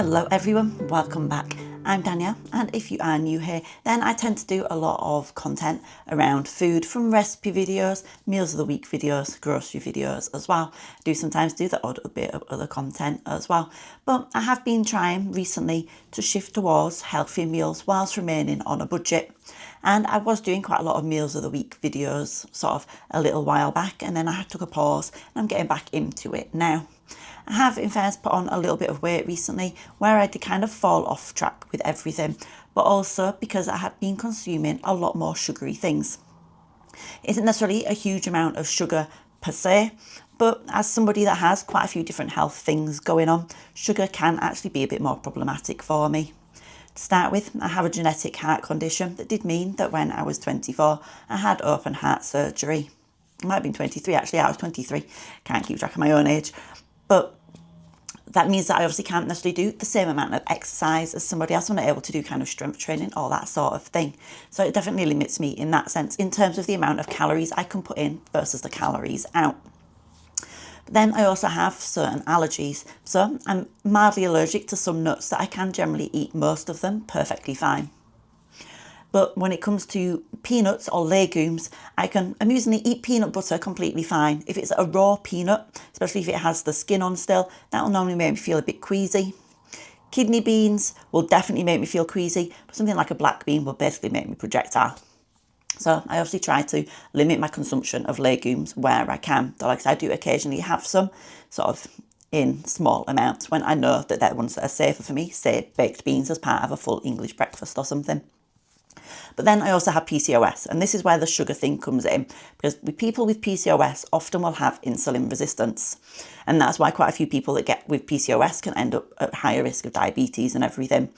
Hello everyone, welcome back. I'm Danielle, and if you are new here, then I tend to do a lot of content around food, from recipe videos, meals of the week videos, grocery videos as well. I do sometimes do the odd bit of other content as well, but I have been trying recently to shift towards healthy meals whilst remaining on a budget. And I was doing quite a lot of meals of the week videos sort of a little while back, and then I took a pause and I'm getting back into it now. I have in fairness put on a little bit of weight recently where I did kind of fall off track with everything, but also because I had been consuming a lot more sugary things. It isn't necessarily a huge amount of sugar per se, but as somebody that has quite a few different health things going on, sugar can actually be a bit more problematic for me. To start with, I have a genetic heart condition that did mean that when I was 24, I had open heart surgery. It might have been 23 actually, I was 23, can't keep track of my own age. But that means that I obviously can't necessarily do the same amount of exercise as somebody else. I'm not able to do kind of strength training, all that sort of thing. So it definitely limits me in that sense, in terms of the amount of calories I can put in versus the calories out. But then I also have certain allergies. So I'm mildly allergic to some nuts that I can generally eat most of them perfectly fine. But when it comes to peanuts or legumes, I can amusingly eat peanut butter completely fine. If it's a raw peanut, especially if it has the skin on still, that will normally make me feel a bit queasy. Kidney beans will definitely make me feel queasy, but something like a black bean will basically make me projectile. So I obviously try to limit my consumption of legumes where I can. Though, like I said, I do occasionally have some sort of in small amounts when I know that they're ones that are safer for me, say baked beans as part of a full English breakfast or something. But then I also have PCOS, and this is where the sugar thing comes in, because people with PCOS often will have insulin resistance. And that's why quite a few people that get with PCOS can end up at higher risk of diabetes and everything.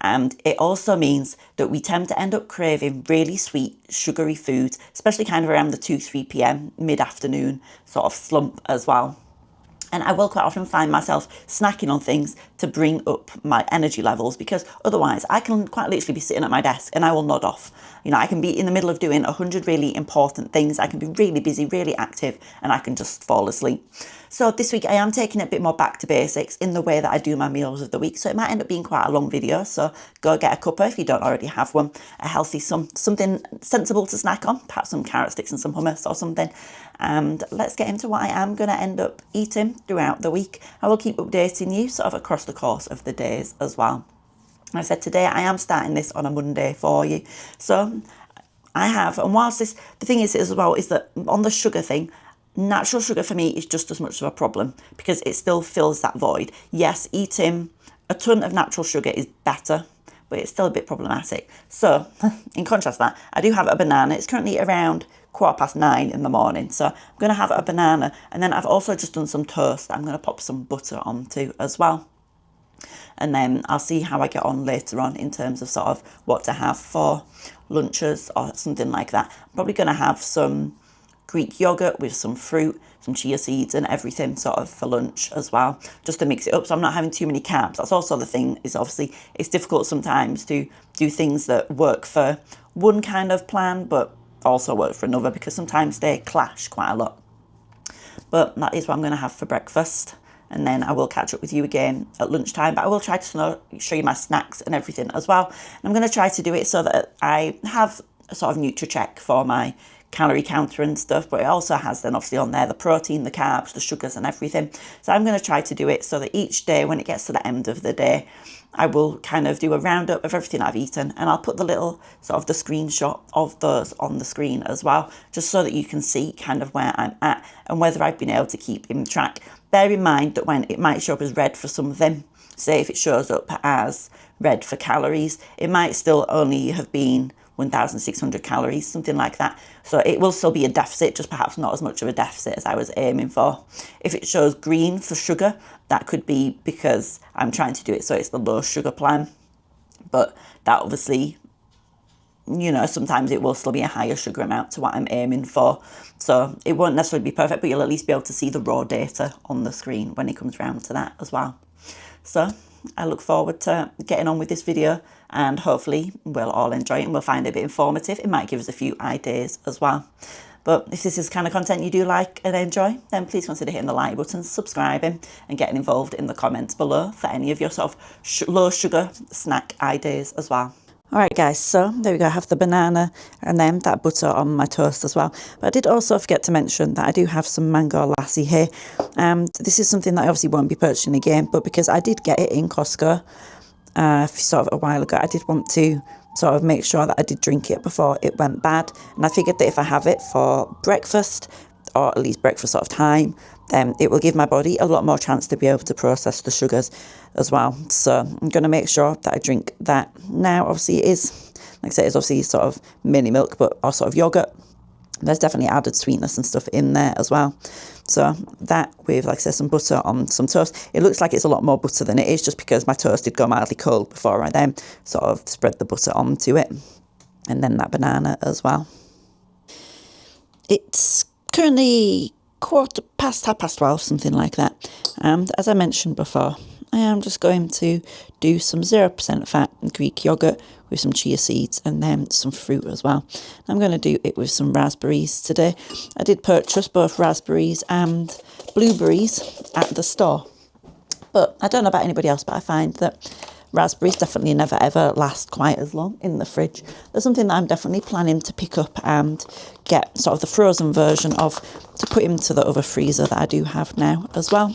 And it also means that we tend to end up craving really sweet, sugary foods, especially kind of around the 2-3 p.m. mid-afternoon sort of slump as well. And I will quite often find myself snacking on things to bring up my energy levels, because otherwise I can quite literally be sitting at my desk and I will nod off. You know, I can be in the middle of doing 100 really important things. I can be really busy, really active, and I can just fall asleep. So this week I am taking it a bit more back to basics in the way that I do my meals of the week. So it might end up being quite a long video. So go get a cuppa if you don't already have one. A healthy, something sensible to snack on, perhaps some carrot sticks and some hummus or something. And let's get into what I am going to end up eating throughout the week. I will keep updating you sort of across the course of the days as well. I said today I am starting this on a Monday for you. So I have, and whilst this, the thing is as well, is that on the sugar thing, natural sugar for me is just as much of a problem because it still fills that void. Yes, eating a ton of natural sugar is better, but it's still a bit problematic. So in contrast to that, I do have a banana. It's currently around 9:15 in the morning. So I'm going to have a banana, and then I've also just done some toast that I'm going to pop some butter onto as well. And then I'll see how I get on later on in terms of sort of what to have for lunches or something like that. I'm probably going to have some Greek yogurt with some fruit, some chia seeds and everything sort of for lunch as well, just to mix it up so I'm not having too many carbs. That's also the thing, is obviously it's difficult sometimes to do things that work for one kind of plan but also work for another, because sometimes they clash quite a lot. But that is what I'm going to have for breakfast, and then I will catch up with you again at lunchtime. But I will try to show you my snacks and everything as well. And I'm going to try to do it so that I have a sort of Nutri-Check for my calorie counter and stuff, but it also has then obviously on there the protein, the carbs, the sugars and everything. So I'm going to try to do it so that each day when it gets to the end of the day, I will kind of do a roundup of everything I've eaten, and I'll put the little sort of the screenshot of those on the screen as well, just so that you can see kind of where I'm at and whether I've been able to keep in track. Bear in mind that when it might show up as red for some of them, say if it shows up as red for calories, it might still only have been 1,600 calories, something like that. So it will still be a deficit, just perhaps not as much of a deficit as I was aiming for. If it shows green for sugar, that could be because I'm trying to do it so it's the low sugar plan. But that obviously, you know, sometimes it will still be a higher sugar amount to what I'm aiming for. So it won't necessarily be perfect, but you'll at least be able to see the raw data on the screen when it comes round to that as well. So I look forward to getting on with this video, and hopefully we'll all enjoy it and we'll find it a bit informative. It might give us a few ideas as well. But if this is the kind of content you do like and enjoy, then please consider hitting the like button, subscribing, and getting involved in the comments below for any of your sort of low sugar snack ideas as well. Alright guys, so there we go, I have the banana and then that butter on my toast as well. But I did also forget to mention that I do have some mango lassi here. This is something that I obviously won't be purchasing again, but because I did get it in Costco sort of a while ago, I did want to sort of make sure that I did drink it before it went bad. And I figured that if I have it for breakfast, or at least breakfast sort of time, then it will give my body a lot more chance to be able to process the sugars as well. So I'm going to make sure that I drink that now. Obviously it is, like I said, it's obviously sort of mini milk, but or sort of yogurt. There's definitely added sweetness and stuff in there as well. So that with, like I said, some butter on some toast. It looks like it's a lot more butter than it is, just because my toast did go mildly cold before I then sort of spread the butter onto it. And then that banana as well. It's currently 12:15, something like that. And as I mentioned before, I am just going to do some 0% fat Greek yogurt with some chia seeds and then some fruit as well. I'm going to do it with some raspberries today. I did purchase both raspberries and blueberries at the store. But I don't know about anybody else, but I find that raspberries definitely never ever last quite as long in the fridge. There's something that I'm definitely planning to pick up and get sort of the frozen version of to put into the other freezer that I do have now as well.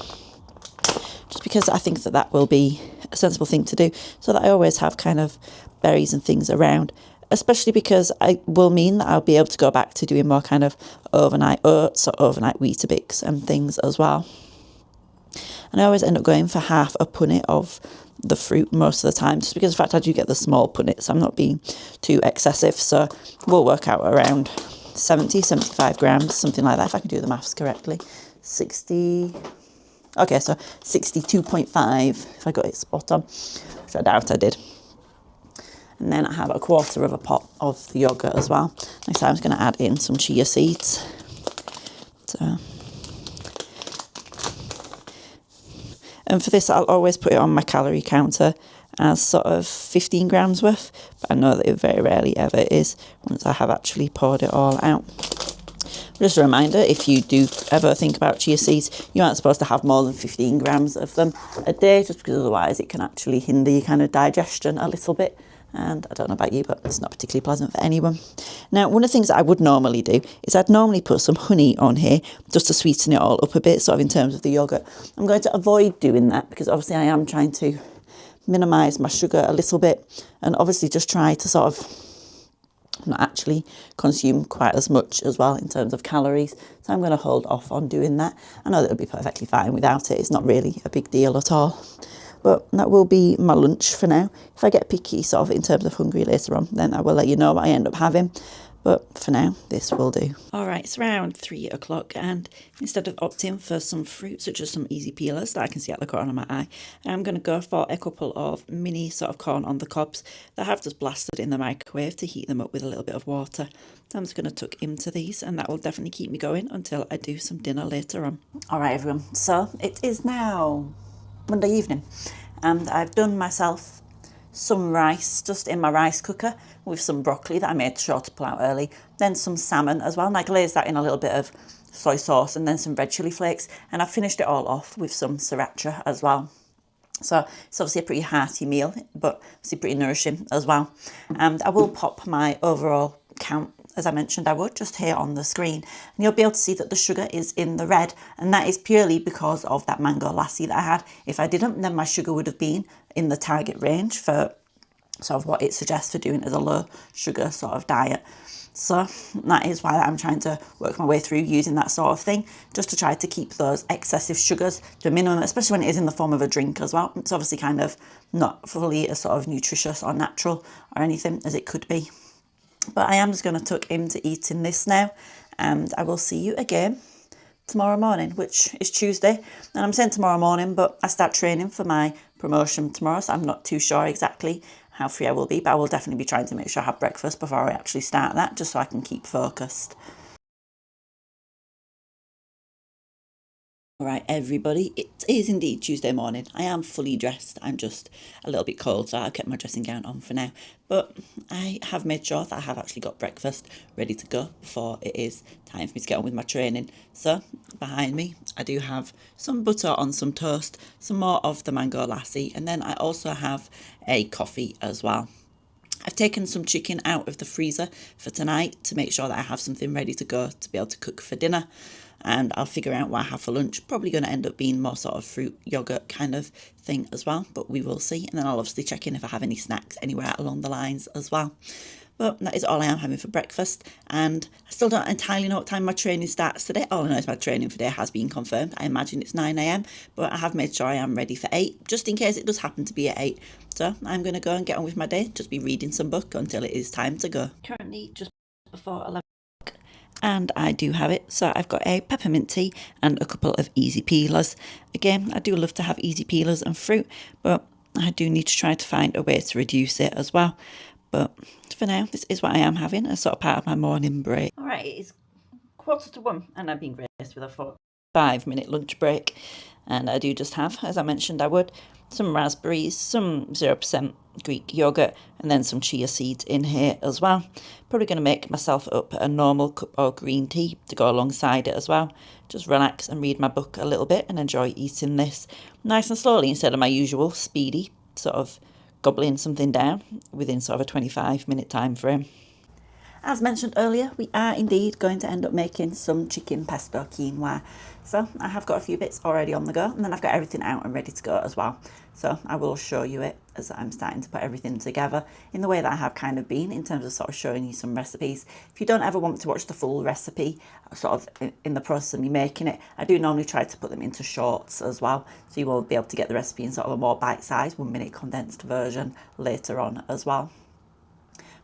Just because I think that that will be a sensible thing to do, so that I always have kind of berries and things around, especially because I will mean that I'll be able to go back to doing more kind of overnight oats or overnight Weetabix and things as well. And I always end up going for half a punnet of the fruit most of the time, just because in fact I do get the small punnets. I'm not being too excessive, so we'll work out around 75 grams, something like that, if I can do the maths correctly. 60... Okay, so 62.5, if I got it spot on, which I doubt I did. And then I have a quarter of a pot of the yogurt as well. Next time I'm just going to add in some chia seeds. So, and for this, I'll always put it on my calorie counter as sort of 15 grams worth. But I know that it very rarely ever is once I have actually poured it all out. Just a reminder, if you do ever think about chia seeds, you aren't supposed to have more than 15 grams of them a day, just because otherwise it can actually hinder your kind of digestion a little bit. And I don't know about you, but it's not particularly pleasant for anyone. Now, one of the things that I would normally do is I'd normally put some honey on here just to sweeten it all up a bit, sort of in terms of the yogurt. I'm going to avoid doing that because obviously I am trying to minimise my sugar a little bit, and obviously just try to sort of not actually consume quite as much as well in terms of calories. So I'm going to hold off on doing that. I know that it'll be perfectly fine without it. It's not really a big deal at all. But that will be my lunch for now. If I get picky sort of in terms of hungry later on, then I will let you know what I end up having. But for now, this will do. All right, it's around 3 o'clock, and instead of opting for some fruit, such as some easy peelers that I can see at the corner of my eye, I'm going to go for a couple of mini sort of corn on the cobs that I have just blasted in the microwave to heat them up with a little bit of water. I'm just going to tuck into these, and that will definitely keep me going until I do some dinner later on. All right, everyone. So it is now Monday evening, and I've done myself some rice just in my rice cooker with some broccoli that I made sure to pull out early, then some salmon as well, and I glazed that in a little bit of soy sauce and then some red chilli flakes, and I finished it all off with some sriracha as well. So it's obviously a pretty hearty meal, but obviously pretty nourishing as well. And I will pop my overall count, as I mentioned I would, just here on the screen, and you'll be able to see that the sugar is in the red, and that is purely because of that mango lassi that I had. If I didn't, then my sugar would have been in the target range for sort of what it suggests for doing as a low sugar sort of diet. So that is why I'm trying to work my way through using that sort of thing, just to try to keep those excessive sugars to a minimum, especially when it is in the form of a drink as well. It's obviously kind of not fully as sort of nutritious or natural or anything as it could be. But I am just going to tuck into eating this now, and I will see you again tomorrow morning, which is Tuesday. And I'm saying tomorrow morning, but I start training for my promotion tomorrow, so I'm not too sure exactly how free I will be, but I will definitely be trying to make sure I have breakfast before I actually start that, just so I can keep focused. All right, everybody, it is indeed Tuesday morning. I am fully dressed. I'm just a little bit cold, so I've kept my dressing gown on for now. But I have made sure that I have actually got breakfast ready to go before it is time for me to get on with my training. So behind me, I do have some butter on some toast, some more of the mango lassi, and then I also have a coffee as well. I've taken some chicken out of the freezer for tonight to make sure that I have something ready to go to be able to cook for dinner. And I'll figure out what I have for lunch. Probably going to end up being more sort of fruit yogurt kind of thing as well, but we will see. And then I'll obviously check in if I have any snacks anywhere along the lines as well. But that is all I am having for breakfast, and I still don't entirely know what time my training starts today. All I know is my training for today has been confirmed. I imagine it's 9 a.m, but I have made sure I am ready for 8, just in case it does happen to be at 8. So I'm going to go and get on with my day, just be reading some book until it is time to go. Currently just before 11 o'clock, and I do have it. So I've got a peppermint tea and a couple of easy peelers. Again, I do love to have easy peelers and fruit, but I do need to try to find a way to reduce it as well. But for now, this is what I am having as sort of part of my morning break. All right, it is 1:45 and I've been graced with a 5-minute lunch break. And I do just have, as I mentioned I would, some raspberries, some 0% Greek yogurt, and then some chia seeds in here as well. Probably going to make myself up a normal cup of green tea to go alongside it as well. Just relax and read my book a little bit and enjoy eating this nice and slowly instead of my usual speedy sort of gobbling something down within sort of a 25-minute time frame. As mentioned earlier, we are indeed going to end up making some chicken pesto quinoa. So I have got a few bits already on the go, and then I've got everything out and ready to go as well. So I will show you it as I'm starting to put everything together in the way that I have kind of been in terms of sort of showing you some recipes. If you don't ever want to watch the full recipe sort of in the process of me making it, I do normally try to put them into shorts as well, so you will be able to get the recipe in sort of a more bite-sized 1-minute condensed version later on as well.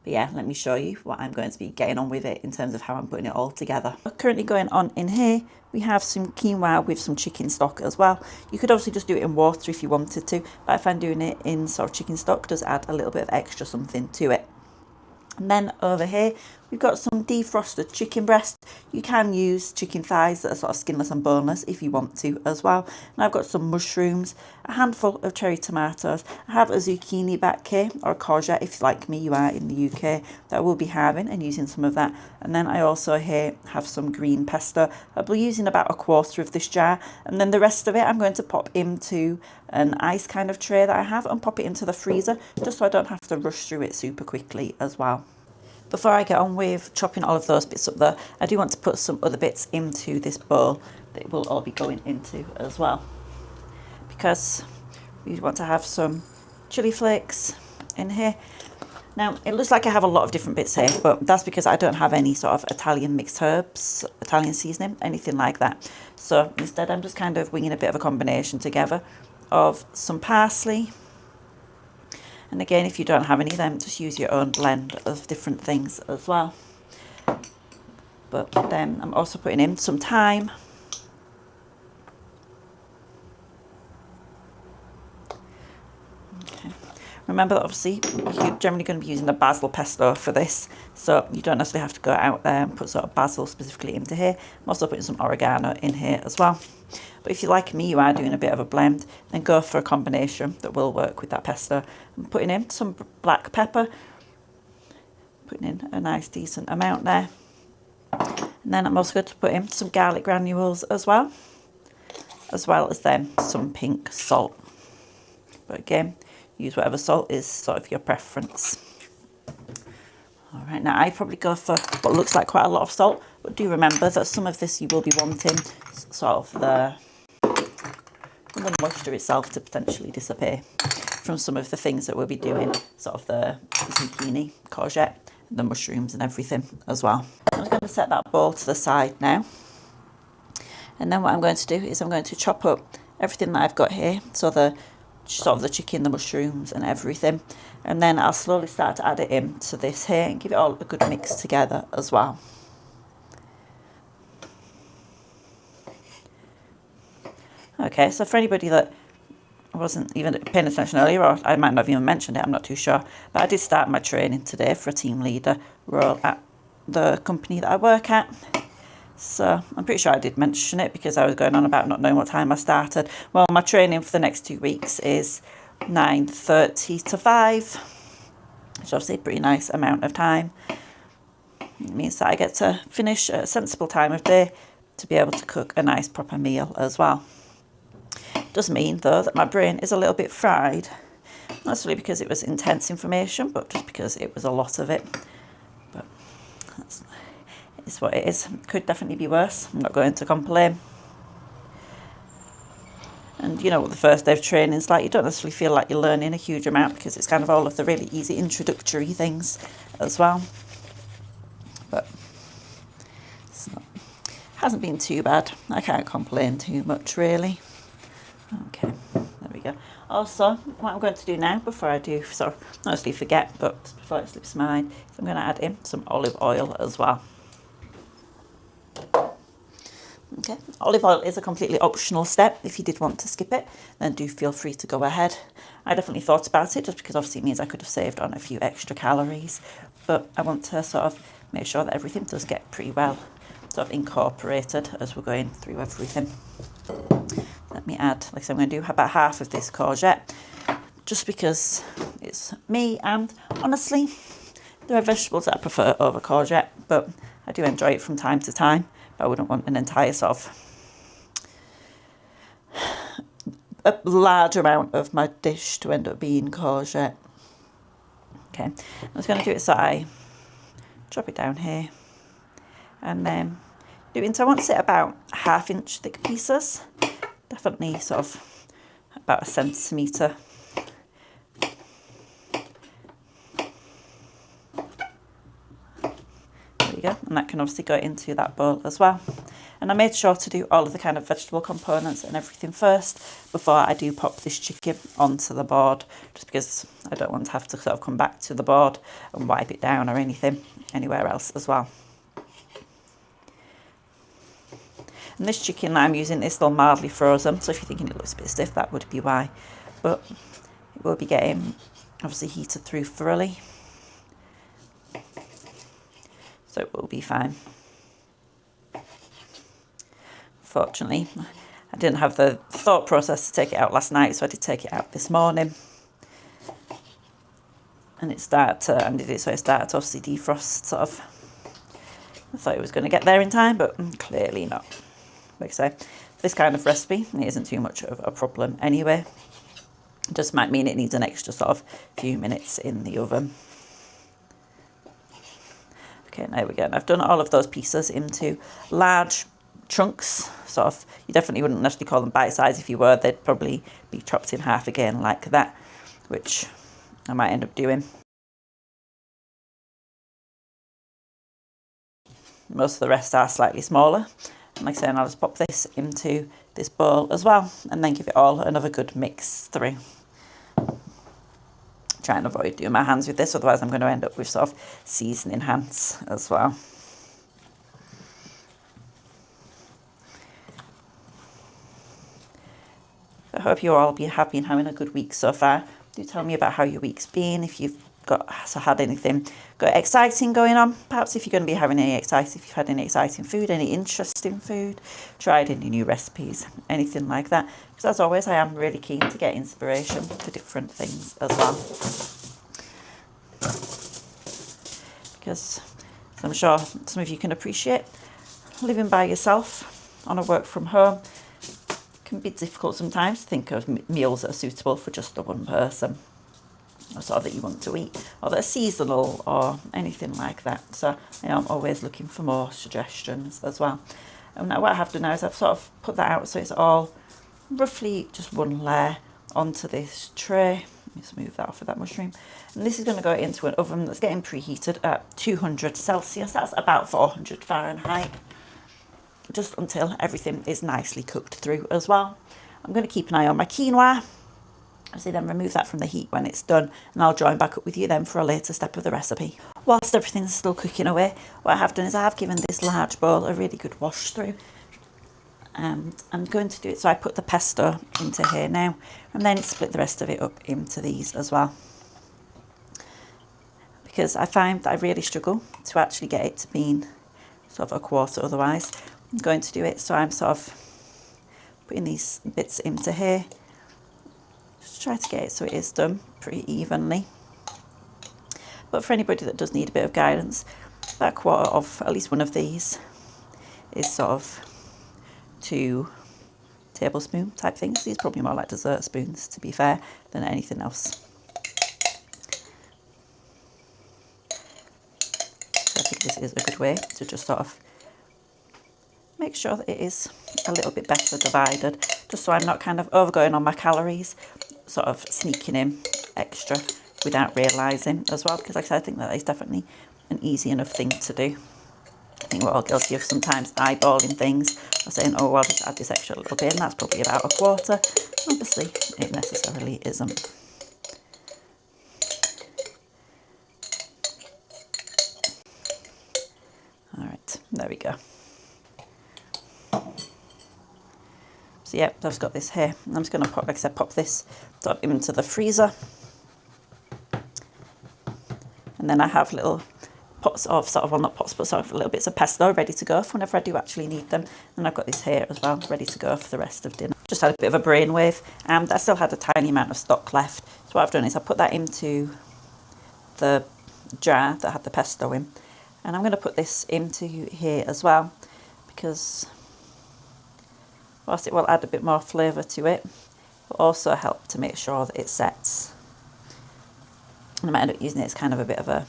But yeah, let me show you what I'm going to be getting on with it in terms of how I'm putting it all together. Currently going on in here, we have some quinoa with some chicken stock as well. You could obviously just do it in water if you wanted to, but I find doing it in sort of chicken stock does add a little bit of extra something to it. And then over here, we've got some defrosted chicken breast. You can use chicken thighs that are sort of skinless and boneless if you want to as well. And I've got some mushrooms, a handful of cherry tomatoes. I have a zucchini back here, or a courgette if like me, you are in the UK, that I will be having and using some of that. And then I also here have some green pesto. I'll be using about 1/4 of this jar. And then the rest of it I'm going to pop into an ice kind of tray that I have and pop it into the freezer, just so I don't have to rush through it super quickly as well. Before I get on with chopping all of those bits up there, I do want to put some other bits into this bowl that it will all be going into as well, because we want to have some chili flakes in here. Now, it looks like I have a lot of different bits here, but that's because I don't have any sort of Italian mixed herbs, Italian seasoning, anything like that. So instead, I'm just kind of winging a bit of a combination together of some parsley. And again, if you don't have any of them, just use your own blend of different things as well. But then I'm also putting in some thyme. Okay. Remember that obviously you're generally going to be using a basil pesto for this, so you don't necessarily have to go out there and put sort of basil specifically into here. I'm also putting some oregano in here as well. But if you like me, you are doing a bit of a blend, then go for a combination that will work with that pesto. I'm putting in some black pepper, putting in a nice decent amount there. And then I'm also going to put in some garlic granules as well as then some pink salt. But again, use whatever salt is sort of your preference. All right, now I probably go for what looks like quite a lot of salt, but do remember that some of this you will be wanting sort of the moisture itself to potentially disappear from some of the things that we'll be doing, sort of the zucchini, courgette, the mushrooms and everything as well. I'm going to set that bowl to the side now. And then what I'm going to do is I'm going to chop up everything that I've got here, so the sort of the chicken, the mushrooms and everything. And then I'll slowly start to add it into this here and give it all a good mix together as well. Okay, so for anybody that wasn't even paying attention earlier, or I might not have even mentioned it, I'm not too sure, but I did start my training today for a team leader role at the company that I work at. So I'm pretty sure I did mention it because I was going on about not knowing what time I started. Well, my training for the next 2 weeks is 9:30 to 5. Which obviously a pretty nice amount of time. It means that I get to finish at a sensible time of day to be able to cook a nice proper meal as well. It does mean though that my brain is a little bit fried. Not necessarily because it was intense information, but just because it was a lot of it. But it's what it is. It could definitely be worse. I'm not going to complain. And you know what the first day of training is like. You don't necessarily feel like you're learning a huge amount because it's kind of all of the really easy introductory things as well. But hasn't been too bad. I can't complain too much really. Okay, there we go. Also, what I'm going to do now before I do, sort of, not necessarily forget, but before it slips my mind, is I'm going to add in some olive oil as well. Okay, olive oil is a completely optional step. If you did want to skip it, then do feel free to go ahead. I definitely thought about it just because obviously it means I could have saved on a few extra calories, but I want to sort of make sure that everything does get pretty well sort of incorporated as we're going through everything. Let me add, like I said, I'm going to do about half of this courgette just because it's me, and honestly there are vegetables that I prefer over courgette, but I do enjoy it from time to time. I wouldn't want an entire sort of a large amount of my dish to end up being courgette. Okay, I'm just going to do it so I drop it down here and then do it into, I want to say about 1/2 inch thick pieces, definitely sort of about 1 centimetre. Go, and that can obviously go into that bowl as well. And I made sure to do all of the kind of vegetable components and everything first before I do pop this chicken onto the board, just because I don't want to have to sort of come back to the board and wipe it down or anything anywhere else as well. And this chicken that I'm using is still mildly frozen, so if you're thinking it looks a bit stiff, that would be why, but it will be getting obviously heated through thoroughly. So it will be fine. Fortunately, I didn't have the thought process to take it out last night, so I did take it out this morning. And it started to obviously defrost sort of. I thought it was going to get there in time, but clearly not. Like I say, this kind of recipe, it isn't too much of a problem anyway. It just might mean it needs an extra sort of few minutes in the oven. Okay, there we go. And I've done all of those pieces into large chunks, sort of. You definitely wouldn't necessarily call them bite size. If you were, they'd probably be chopped in half again like that, which I might end up doing. Most of the rest are slightly smaller. And like I said, I'll just pop this into this bowl as well and then give it all another good mix through. Try and avoid doing my hands with this, otherwise I'm going to end up with sort of seasoning hands as well. I hope you all have been having a good week so far. Do tell me about how your week's been, if you've had anything exciting going on. Perhaps if you're going to be having if you've had any exciting food, any interesting food, tried any new recipes, anything like that. Because as always, I am really keen to get inspiration for different things as well. Because as I'm sure some of you can appreciate, living by yourself on a work from home can be difficult sometimes to think of meals that are suitable for just the one person, or sort of that you want to eat, or that are seasonal or anything like that. So I'm always looking for more suggestions as well. And now what I have done now is I've sort of put that out so it's all roughly just one layer onto this tray. Let me just move that off of that mushroom. And this is going to go into an oven that's getting preheated at 200 Celsius. That's about 400 Fahrenheit. Just until everything is nicely cooked through as well. I'm going to keep an eye on my quinoa. Obviously then remove that from the heat when it's done, and I'll join back up with you then for a later step of the recipe. Whilst everything's still cooking away, what I have done is I have given this large bowl a really good wash through. And I'm going to do it so I put the pesto into here now, and then split the rest of it up into these as well. Because I find that I really struggle to actually get it to being sort sort of a quarter otherwise. I'm going to do it so I'm sort of putting these bits into here. Just try to get it so it is done pretty evenly. But for anybody that does need a bit of guidance, about a quarter of at least one of these is sort of 2 tablespoon type things. These are probably more like dessert spoons, to be fair, than anything else. So I think this is a good way to just sort of make sure that it is a little bit better divided, just so I'm not kind of overgoing on my calories, sort of sneaking in extra without realising as well, because like I said, I think that is definitely an easy enough thing to do. I think we're all guilty of sometimes eyeballing things or saying, oh, I'll just add this extra little bit, and that's probably about a quarter. Obviously, it necessarily isn't. All right, there we go. So yeah, I've got this here. I'm just going to pop, like I said, pop this sort of into the freezer. And then I have little pots of sort of, well, not pots, but sort of little bits of pesto ready to go for whenever I do actually need them. And I've got this here as well, ready to go for the rest of dinner. Just had a bit of a brainwave, and I still had a tiny amount of stock left. So what I've done is I put that into the jar that had the pesto in. And I'm going to put this into here as well, because whilst it will add a bit more flavour to it, it will also help to make sure that it sets. And I might end up using it as kind of a bit of a,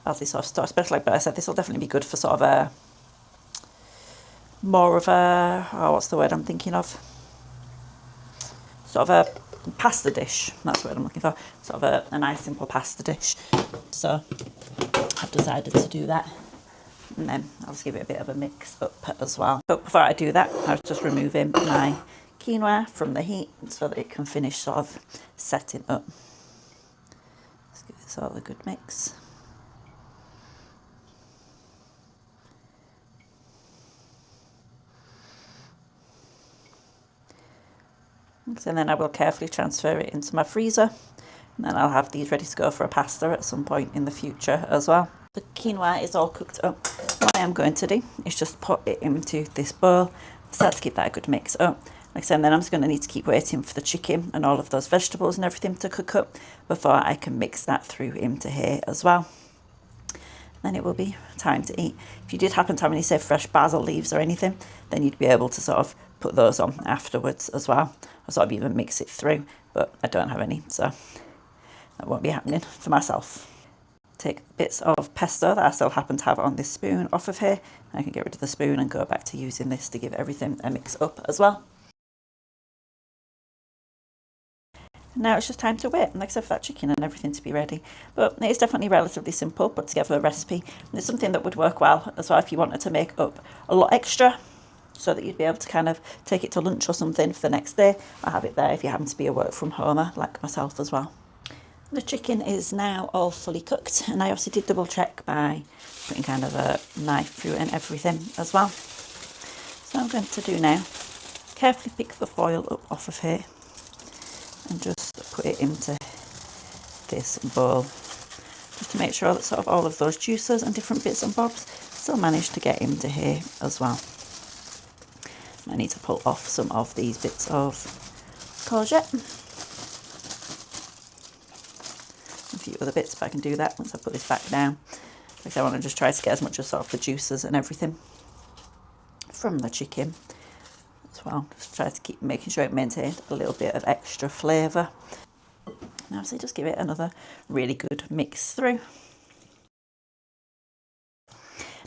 as this sort of stuff, especially like I said, this will definitely be good for sort of a, more of a, oh, what's the word I'm thinking of? Sort of a pasta dish, that's the word I'm looking for. Sort of a nice simple pasta dish. So I've decided to do that. And then I'll just give it a bit of a mix up as well. But before I do that, I was just removing my quinoa from the heat so that it can finish sort of setting up. Let's give this all a good mix. And then I will carefully transfer it into my freezer. And then I'll have these ready to go for a pasta at some point in the future as well. The quinoa is all cooked up. What I am going to do is just put it into this bowl, start to give that a good mix up. Like I said, then I'm just going to need to keep waiting for the chicken and all of those vegetables and everything to cook up before I can mix that through into here as well. Then it will be time to eat. If you did happen to have any, say, fresh basil leaves or anything, then you'd be able to sort of put those on afterwards as well. Or sort of even mix it through, but I don't have any, so that won't be happening for myself. Take bits of pesto that I still happen to have on this spoon off of here. I can get rid of the spoon and go back to using this to give everything a mix up as well. Now it's just time to wait, like I said, for that chicken and everything to be ready. But it's definitely relatively simple put together a recipe. And it's something that would work well as well if you wanted to make up a lot extra, so that you'd be able to kind of take it to lunch or something for the next day. I'll have it there if you happen to be a work from homer like myself as well. The chicken is now all fully cooked, and I also did double check by putting kind of a knife through it and everything as well. So I'm going to do now, carefully pick the foil up off of here and just put it into this bowl, just to make sure that sort of all of those juices and different bits and bobs still manage to get into here as well. I need to pull off some of these bits of courgette. A few other bits, but I can do that once I put this back down. Like I want to just try to get as much of sort of the juices and everything from the chicken as well. Just try to keep making sure it maintained a little bit of extra flavour. Now, so just give it another really good mix through.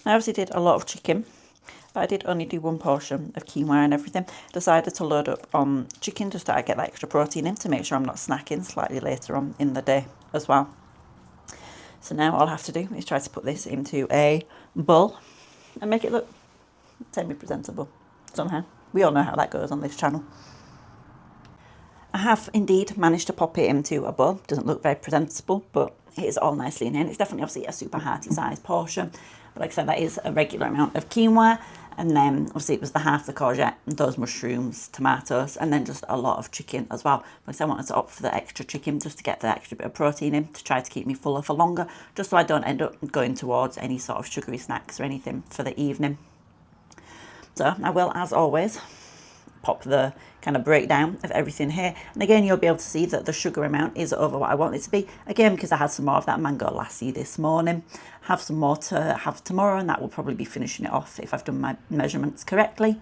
Now, I obviously did a lot of chicken, but I did only do one portion of quinoa and everything. Decided to load up on chicken just to get that extra protein in, to make sure I'm not snacking slightly later on in the day as well. So now all I have to do is try to put this into a bowl and make it look semi-presentable somehow. We all know how that goes on this channel. I have indeed managed to pop it into a bowl. Doesn't look very presentable, but it is all nicely in here. It's definitely obviously a super hearty size portion. But like I said, that is a regular amount of quinoa. And then obviously it was the half the courgette, those mushrooms, tomatoes, and then just a lot of chicken as well. Because I wanted to opt for the extra chicken just to get the extra bit of protein in, to try to keep me fuller for longer, just so I don't end up going towards any sort of sugary snacks or anything for the evening. So I will, as always, pop the kind of breakdown of everything here, and again you'll be able to see that the sugar amount is over what I want it to be, again because I had some more of that mango lassi this morning. Have some more to have tomorrow, and that will probably be finishing it off if I've done my measurements correctly.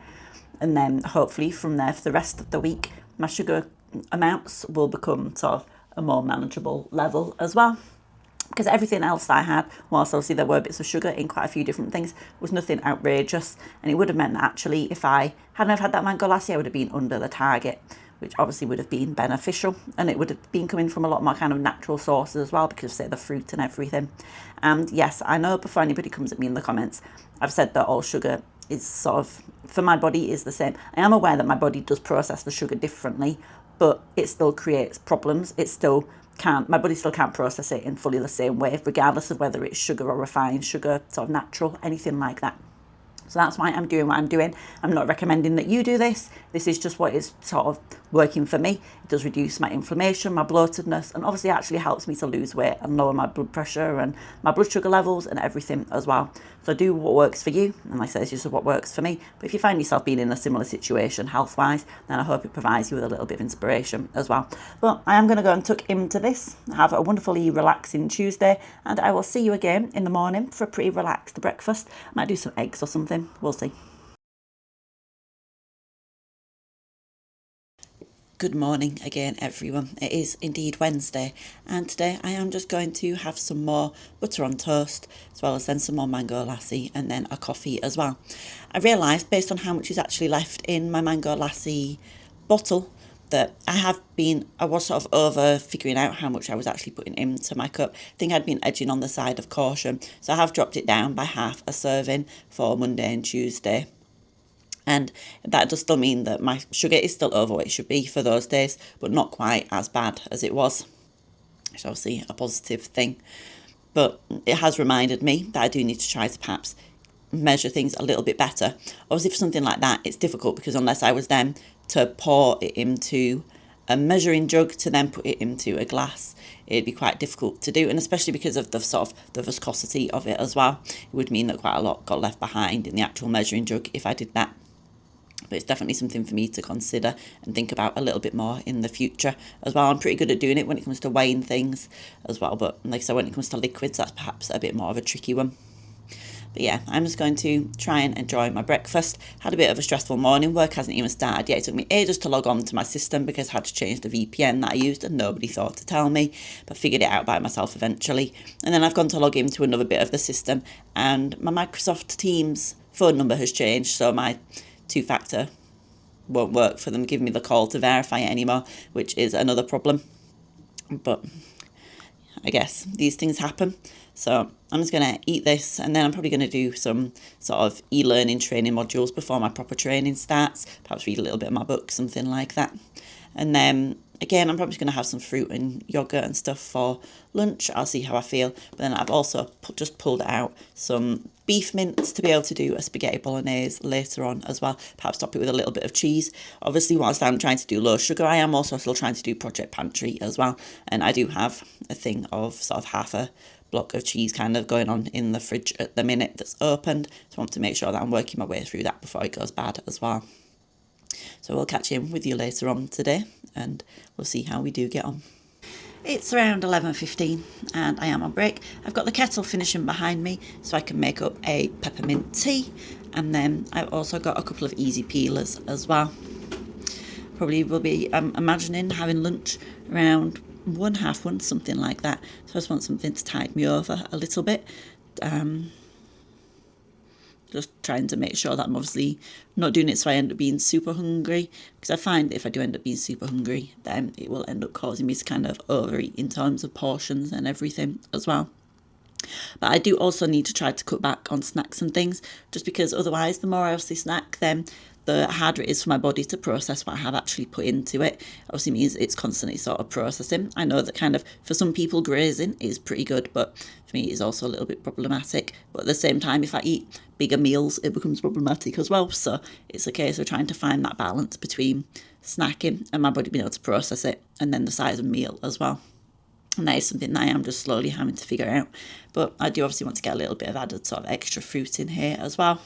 And then hopefully from there for the rest of the week my sugar amounts will become sort of a more manageable level as well, because everything else that I had, whilst obviously there were bits of sugar in quite a few different things, was nothing outrageous. And it would have meant that actually if I hadn't have had that mango lassi, I would have been under the target, which obviously would have been beneficial. And it would have been coming from a lot more kind of natural sources as well, because say the fruit and everything. And yes, I know before anybody comes at me in the comments, I've said that all sugar is sort of, for my body, is the same. I am aware that my body does process the sugar differently, but it still creates problems. It still can't, my body still can't process it in fully the same way, regardless of whether it's sugar or refined sugar, sort of natural, anything like that. So that's why I'm doing what I'm doing. I'm not recommending that you do this. This is just what is sort of working for me. It does reduce my inflammation, my bloatedness, and obviously actually helps me to lose weight and lower my blood pressure and my blood sugar levels and everything as well. So do what works for you. And like I say, it's just what works for me. But if you find yourself being in a similar situation health-wise, then I hope it provides you with a little bit of inspiration as well. But I am going to go and tuck into this. Have a wonderfully relaxing Tuesday, and I will see you again in the morning for a pretty relaxed breakfast. I might do some eggs or something. We'll see. Good morning again, everyone. It is indeed Wednesday, and today I am just going to have some more butter on toast, as well as then some more mango lassi, and then a coffee as well. I realised, based on how much is actually left in my mango lassi bottle, that I was sort of over figuring out how much I was actually putting into my cup. I think I'd been edging on the side of caution, so I have dropped it down by half a serving for Monday and Tuesday. And that does still mean that my sugar is still over what it should be for those days, but not quite as bad as it was. It's obviously a positive thing. But it has reminded me that I do need to try to perhaps measure things a little bit better. Obviously for something like that, it's difficult because unless I was then to pour it into a measuring jug to then put it into a glass, it'd be quite difficult to do, and especially because of the sort of the viscosity of it as well. It would mean that quite a lot got left behind in the actual measuring jug if I did that. But it's definitely something for me to consider and think about a little bit more in the future as well. I'm pretty good at doing it when it comes to weighing things as well, but like I said, when it comes to liquids, that's perhaps a bit more of a tricky one. But yeah, I'm just going to try and enjoy my breakfast. Had a bit of a stressful morning. Work hasn't even started yet. It took me ages to log on to my system because I had to change the VPN that I used and nobody thought to tell me, but figured it out by myself eventually. And then I've gone to log into another bit of the system, and my Microsoft Teams phone number has changed, so my two-factor won't work for them giving me the call to verify it anymore, which is another problem. But I guess these things happen. So I'm just going to eat this, and then I'm probably going to do some sort of e-learning training modules before my proper training starts. Perhaps read a little bit of my book, something like that. And then again, I'm probably going to have some fruit and yogurt and stuff for lunch. I'll see how I feel. But then I've also just pulled out some beef mince to be able to do a spaghetti bolognese later on as well. Perhaps top it with a little bit of cheese. Obviously, whilst I'm trying to do low sugar, I am also still trying to do Project Pantry as well. And I do have a thing of sort of half a block of cheese kind of going on in the fridge at the minute that's opened. So I want to make sure that I'm working my way through that before it goes bad as well. So we'll catch in with you later on today, and we'll see how we do get on. It's around 11:15 and I am on break. I've got the kettle finishing behind me so I can make up a peppermint tea, and then I've also got a couple of easy peelers as well. Probably will be imagining having lunch around 1:30, something like that. So I just want something to tide me over a little bit. Just trying to make sure that I'm obviously not doing it so I end up being super hungry, because I find that if I do end up being super hungry, then it will end up causing me to kind of overeat in terms of portions and everything as well. But I do also need to try to cut back on snacks and things, just because otherwise the more I obviously snack, then the harder it is for my body to process what I have actually put into it. Obviously means it's constantly sort of processing. I know that kind of for some people grazing is pretty good, but for me it's also a little bit problematic. But at the same time, if I eat bigger meals, it becomes problematic as well. So it's a case of trying to find that balance between snacking and my body being able to process it, and then the size of meal as well. And that is something that I am just slowly having to figure out. But I do obviously want to get a little bit of added sort of extra fruit in here as well.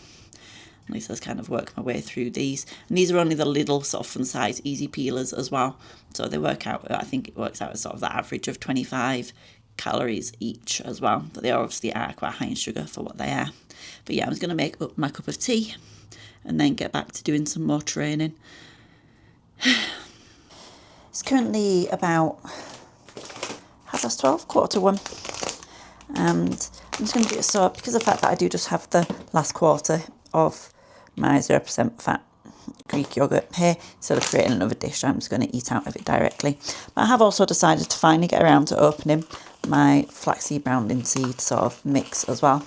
At least I've kind of worked my way through these. And these are only the little sort of fun size easy peelers as well. So they work out, I think it works out as sort of the average of 25 calories each as well. But they obviously are quite high in sugar for what they are. But yeah, I'm just going to make up my cup of tea and then get back to doing some more training. It's currently about 12:30, 1:15. And I'm just going to do it so, because of the fact that I do just have the last quarter of my 0% fat Greek yogurt here, instead of creating another dish, I'm just going to eat out of it directly. But I have also decided to finally get around to opening my flaxseed brown seed sort of mix as well.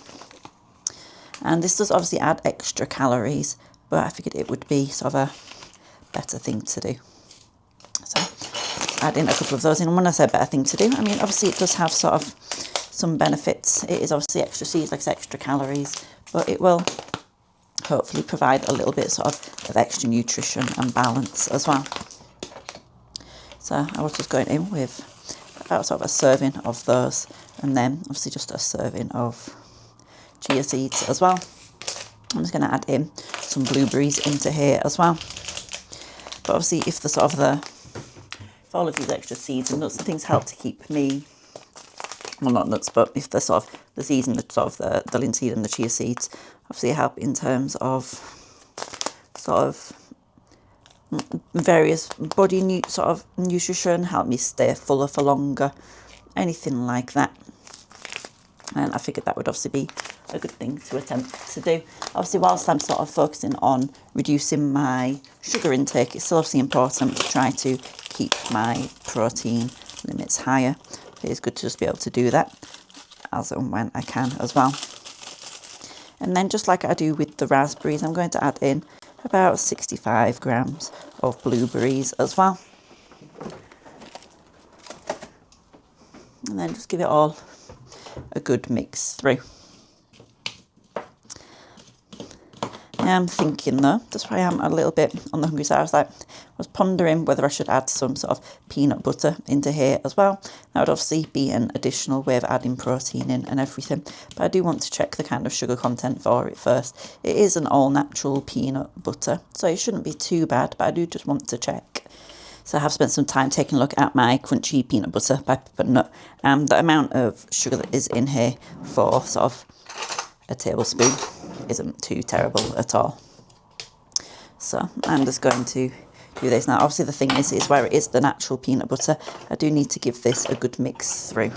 And this does obviously add extra calories, but I figured it would be sort of a better thing to do. So add in a couple of those in. And when I say better thing to do, I mean obviously it does have sort of some benefits. It is obviously extra seeds, like extra calories, but it will hopefully provide a little bit sort of extra nutrition and balance as well. So I was just going in with about sort of a serving of those, and then obviously just a serving of chia seeds as well. I'm just going to add in some blueberries into here as well. But obviously if if all of these extra seeds and nuts and things help to keep me, well, not nuts, but if the sort of the seeds and the linseed and the chia seeds obviously help in terms of sort of various body sort of nutrition, help me stay fuller for longer, anything like that. And I figured that would obviously be a good thing to attempt to do. Obviously, whilst I'm sort of focusing on reducing my sugar intake, it's still obviously important to try to keep my protein limits higher. It is good to just be able to do that as and when I can as well. And then just like I do with the raspberries, I'm going to add in about 65 grams of blueberries as well. And then just give it all a good mix through. I'm thinking though, just why I'm a little bit on the hungry side, I was pondering whether I should add some sort of peanut butter into here as well. That would obviously be an additional way of adding protein in and everything, but I do want to check the kind of sugar content for it first. It is an all natural peanut butter, so it shouldn't be too bad, but I do just want to check. So I have spent some time taking a look at my crunchy peanut butter by Peppermint, and the amount of sugar that is in here for sort of a tablespoon isn't too terrible at all. So I'm just going to do this now. Obviously the thing is where it is the natural peanut butter, I do need to give this a good mix through.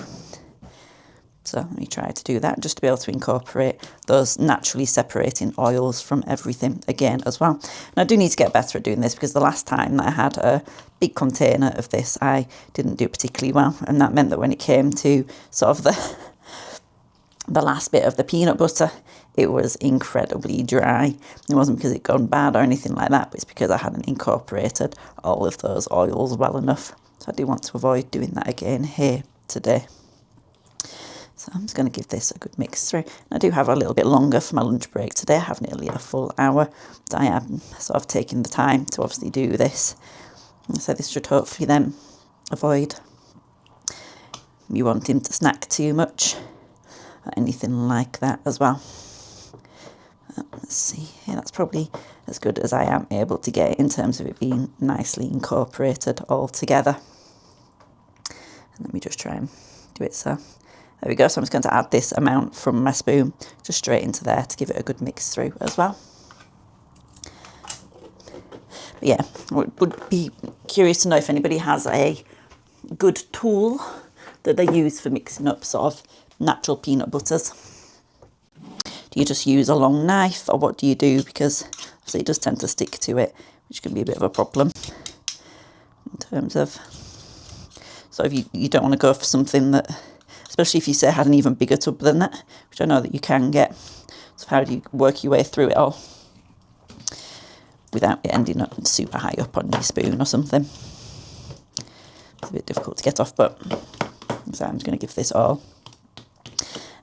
So let me try to do that, just to be able to incorporate those naturally separating oils from everything again as well. And I do need to get better at doing this, because the last time that I had a big container of this, I didn't do particularly well. And that meant that when it came to sort of the last bit of the peanut butter, it was incredibly dry. It wasn't because it'd gone bad or anything like that, but it's because I hadn't incorporated all of those oils well enough. So I do want to avoid doing that again here today. So I'm just going to give this a good mix through. I do have a little bit longer for my lunch break today. I have nearly a full hour. So I am sort of taking the time to obviously do this. And so this should hopefully then avoid me wanting to snack too much or anything like that as well. Let's see, yeah, that's probably as good as I am able to get in terms of it being nicely incorporated all together. And let me just try and do it so. There we go, so I'm just going to add this amount from my spoon just straight into there to give it a good mix through as well. But yeah, would be curious to know if anybody has a good tool that they use for mixing up sort of natural peanut butters. Do you just use a long knife, or what do you do? Because obviously it does tend to stick to it, which can be a bit of a problem in terms of, so if you don't want to go for something that, especially if you say had an even bigger tub than that, which I know that you can get. So how do you work your way through it all without it ending up super high up on your spoon or something? It's a bit difficult to get off, but so I'm just going to give this all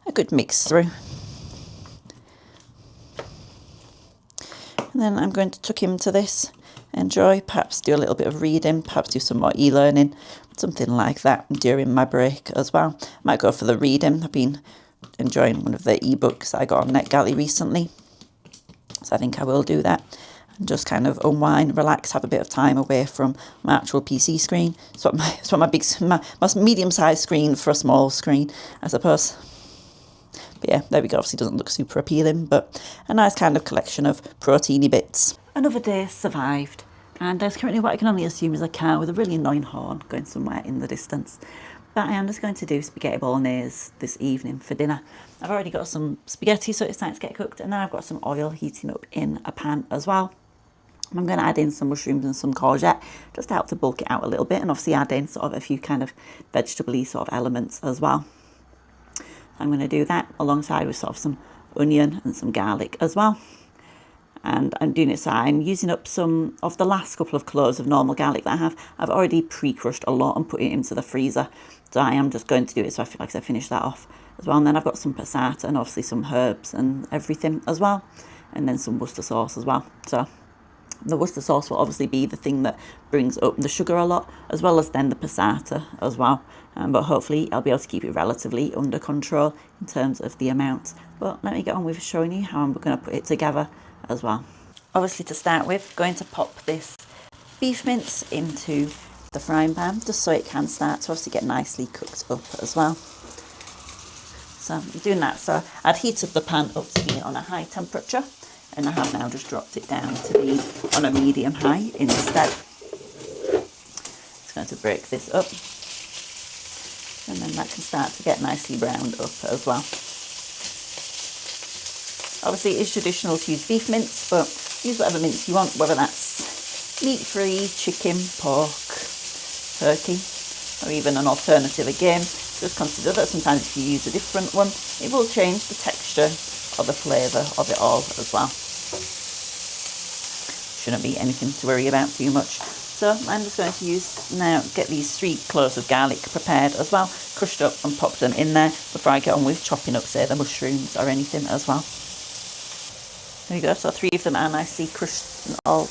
a good mix through. And then I'm going to tuck into this, enjoy, perhaps do a little bit of reading, perhaps do some more e-learning, something like that during my break as well. Might go for the reading. I've been enjoying one of the ebooks I got on NetGalley recently, so I think I will do that. And just kind of unwind, relax, have a bit of time away from my actual PC screen. It's what my medium-sized screen for a small screen, I suppose. But yeah, there we go. Obviously doesn't look super appealing, but a nice kind of collection of proteiny bits. Another day survived, and there's currently what I can only assume is a car with a really annoying horn going somewhere in the distance. But I am just going to do spaghetti bolognese this evening for dinner. I've already got some spaghetti, so it's time to get cooked, and then I've got some oil heating up in a pan as well. I'm going to add in some mushrooms and some courgette just to help to bulk it out a little bit, and obviously add in sort of a few kind of vegetable-y sort of elements as well. I'm going to do that alongside with sort of some onion and some garlic as well. And I'm doing it so I'm using up some of the last couple of cloves of normal garlic that I have. I've already pre-crushed a lot and put it into the freezer. So I am just going to do it so I feel like I finish that off as well. And then I've got some passata and obviously some herbs and everything as well. And then some Worcester sauce as well. So the Worcester sauce will obviously be the thing that brings up the sugar a lot, as well as then the passata as well. But hopefully I'll be able to keep it relatively under control in terms of the amount. But let me get on with showing you how I'm going to put it together as well. Obviously, to start with, going to pop this beef mince into the frying pan just so it can start to obviously get nicely cooked up as well. So I'm doing that. So I'd heated the pan up to be on a high temperature, and I have now just dropped it down to be on a medium high instead. Just going to break this up, and then that can start to get nicely browned up as well. Obviously it is traditional to use beef mince, but use whatever mince you want, whether that's meat-free, chicken, pork, turkey, or even an alternative again. Just consider that sometimes if you use a different one, it will change the texture or the flavour of it all as well. Shouldn't be anything to worry about too much. So I'm just going to get these 3 cloves of garlic prepared as well, crushed up and popped them in there before I get on with chopping up, say, the mushrooms or anything as well. There we go, so 3 of them are nicely crushed and all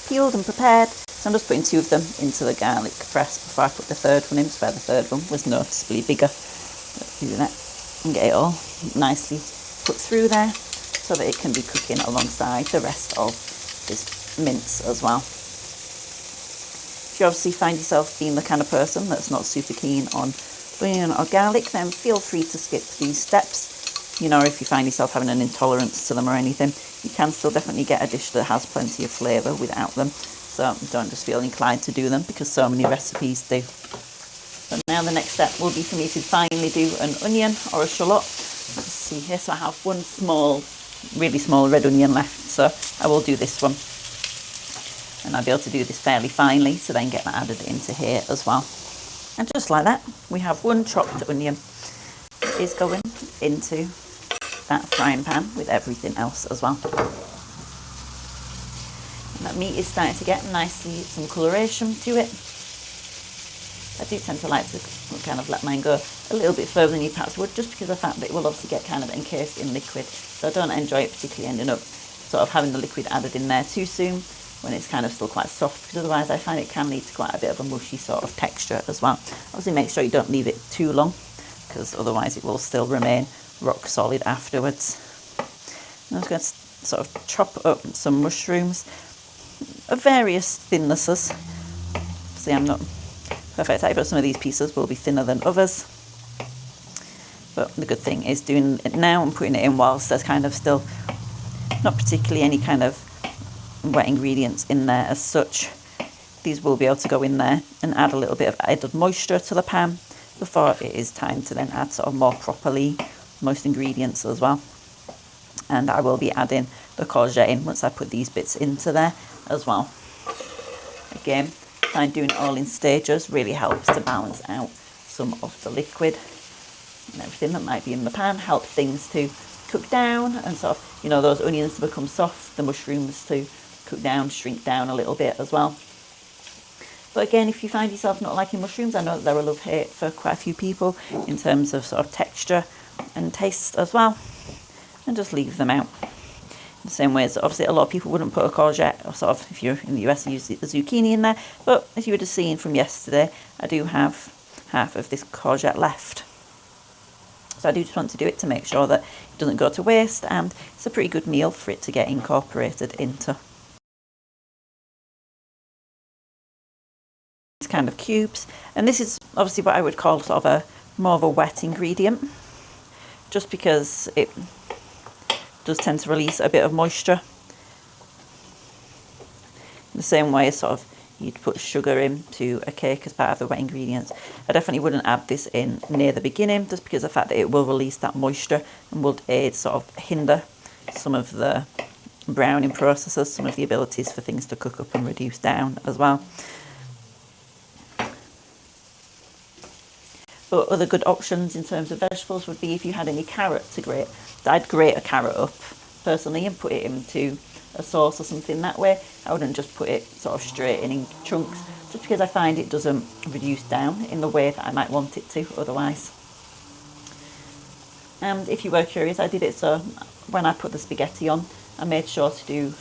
peeled and prepared. So I'm just putting 2 of them into the garlic press before I put the 3rd one in, where the 3rd one was noticeably bigger. Let's do that and get it all nicely put through there so that it can be cooking alongside the rest of this mince as well. If you obviously find yourself being the kind of person that's not super keen on onion or garlic, then feel free to skip these steps. You know, if you find yourself having an intolerance to them or anything, you can still definitely get a dish that has plenty of flavour without them. So don't just feel inclined to do them, because so many recipes do. But now the next step will be for me to finally do an onion or a shallot. Let's see here, so I have one small, really small red onion left, so I will do this one. And I'll be able to do this fairly finely to then get that added into here as well. And just like that, we have one chopped onion is going into that frying pan with everything else as well. And that meat is starting to get nicely some coloration to it. I do tend to like to kind of let mine go a little bit further than you perhaps would, just because of the fact that it will obviously get kind of encased in liquid. So I don't enjoy it particularly ending up sort of having the liquid added in there too soon when it's kind of still quite soft, because otherwise I find it can lead to quite a bit of a mushy sort of texture as well. Obviously make sure you don't leave it too long, because otherwise it will still remain rock solid afterwards. And I'm just going to sort of chop up some mushrooms of various thinnesses. See, I'm not perfect type, but some of these pieces will be thinner than others. But the good thing is doing it now and putting it in whilst there's kind of still not particularly any kind of wet ingredients in there as such. These will be able to go in there and add a little bit of added moisture to the pan before it is time to then add sort of more properly most ingredients as well. And I will be adding the courgette in once I put these bits into there as well. Again, find doing it all in stages really helps to balance out some of the liquid and everything that might be in the pan, help things to cook down and sort of, you know, those onions to become soft, the mushrooms to cook down, shrink down a little bit as well. But again, if you find yourself not liking mushrooms, I know that they're a love-hate for quite a few people in terms of sort of texture and taste as well, and just leave them out. The same way as obviously a lot of people wouldn't put a courgette, or sort of if you're in the US, you use the zucchini in there. But as you would have seen from yesterday, I do have half of this courgette left. So I do just want to do it to make sure that it doesn't go to waste, and it's a pretty good meal for it to get incorporated into. It's kind of cubes, and this is obviously what I would call sort of a more of a wet ingredient, just because it does tend to release a bit of moisture. The same way as sort of you'd put sugar into a cake as part of the wet ingredients. I definitely wouldn't add this in near the beginning, just because of the fact that it will release that moisture and will aid sort of hinder some of the browning processes, some of the abilities for things to cook up and reduce down as well. But other good options in terms of vegetables would be if you had any carrot to grate. I'd grate a carrot up personally and put it into a sauce or something that way. I wouldn't just put it sort of straight in chunks, just because I find it doesn't reduce down in the way that I might want it to otherwise. And if you were curious, I did it so when I put the spaghetti on, I made sure to do,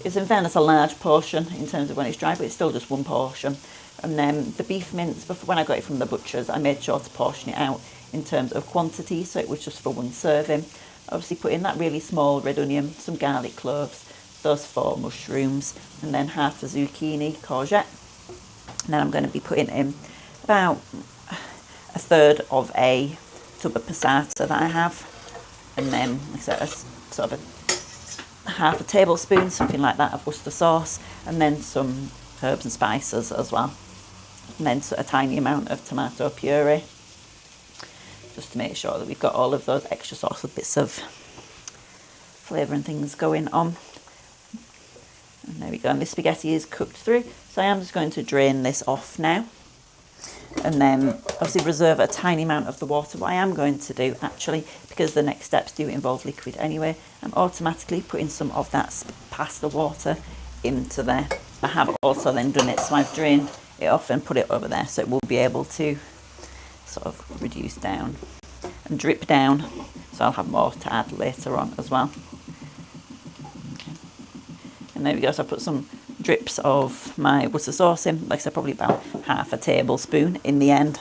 it's in fairness a large portion in terms of when it's dry, but it's still just one portion. And then the beef mince, when I got it from the butcher's, I made sure to portion it out in terms of quantity, so it was just for one serving. Obviously put in that really small red onion, some garlic cloves, those 4 mushrooms, and then half a zucchini courgette. And then I'm going to be putting in about a third of a tub of passata that I have, and then like I said, a sort of a half a tablespoon, something like that, of Worcester sauce, and then some herbs and spices as well, and then a tiny amount of tomato puree, just to make sure that we've got all of those extra sorts of bits of flavour and things going on. And there we go, and this spaghetti is cooked through, so I am just going to drain this off now, and then obviously reserve a tiny amount of the water. What I am going to do actually, because the next steps do involve liquid anyway, I'm automatically putting some of that pasta water into there. I have also then done it, so I've drained it off and put it over there, so it will be able to sort of reduce down and drip down, so I'll have more to add later on as well. And there we go, so I put some drips of my Worcester sauce in, like I said, probably about half a tablespoon in the end.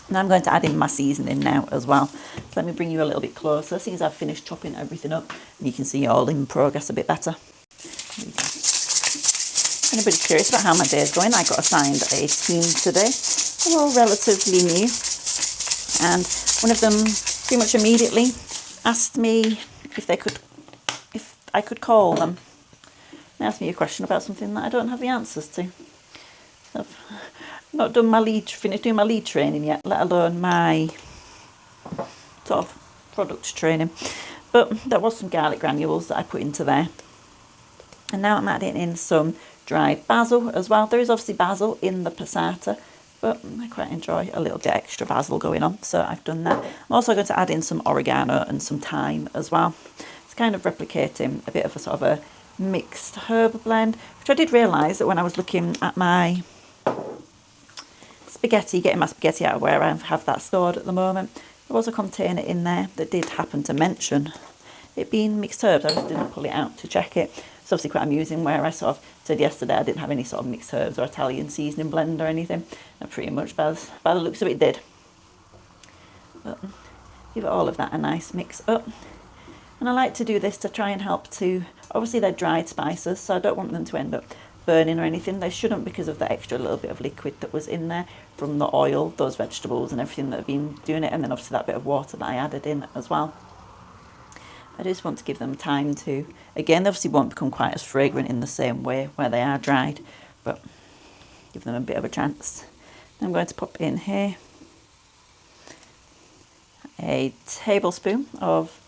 And I'm going to add in my seasoning now as well. So let me bring you a little bit closer, seeing as I've finished chopping everything up, and you can see all in progress a bit better. Anybody's curious about how my day is going, I got assigned a team today. They're all relatively new, and one of them pretty much immediately asked me if I could call them. They asked me a question about something that I don't have the answers to. I've not done finished doing my lead training yet, let alone my sort of product training. But there was some garlic granules that I put into there. And now I'm adding in some dried basil as well. There is obviously basil in the passata, but I quite enjoy a little bit extra basil going on, so I've done that. I'm also going to add in some oregano and some thyme as well. It's kind of replicating a bit of a sort of a mixed herb blend, which I did realise that when I was looking at my spaghetti, getting my spaghetti out of where I have that stored at the moment, there was a container in there that did happen to mention it being mixed herbs. I just didn't pull it out to check it. It's obviously quite amusing where I sort of said yesterday I didn't have any sort of mixed herbs or Italian seasoning blend or anything, and pretty much by the looks of it did. But give all of that a nice mix up. And I like to do this to try and help to, obviously they're dried spices, so I don't want them to end up burning or anything. They shouldn't, because of the extra little bit of liquid that was in there from the oil, those vegetables and everything that have been doing it, and then obviously that bit of water that I added in as well. I just want to give them time to, again, they obviously won't become quite as fragrant in the same way where they are dried, but give them a bit of a chance. I'm going to pop in here a tablespoon of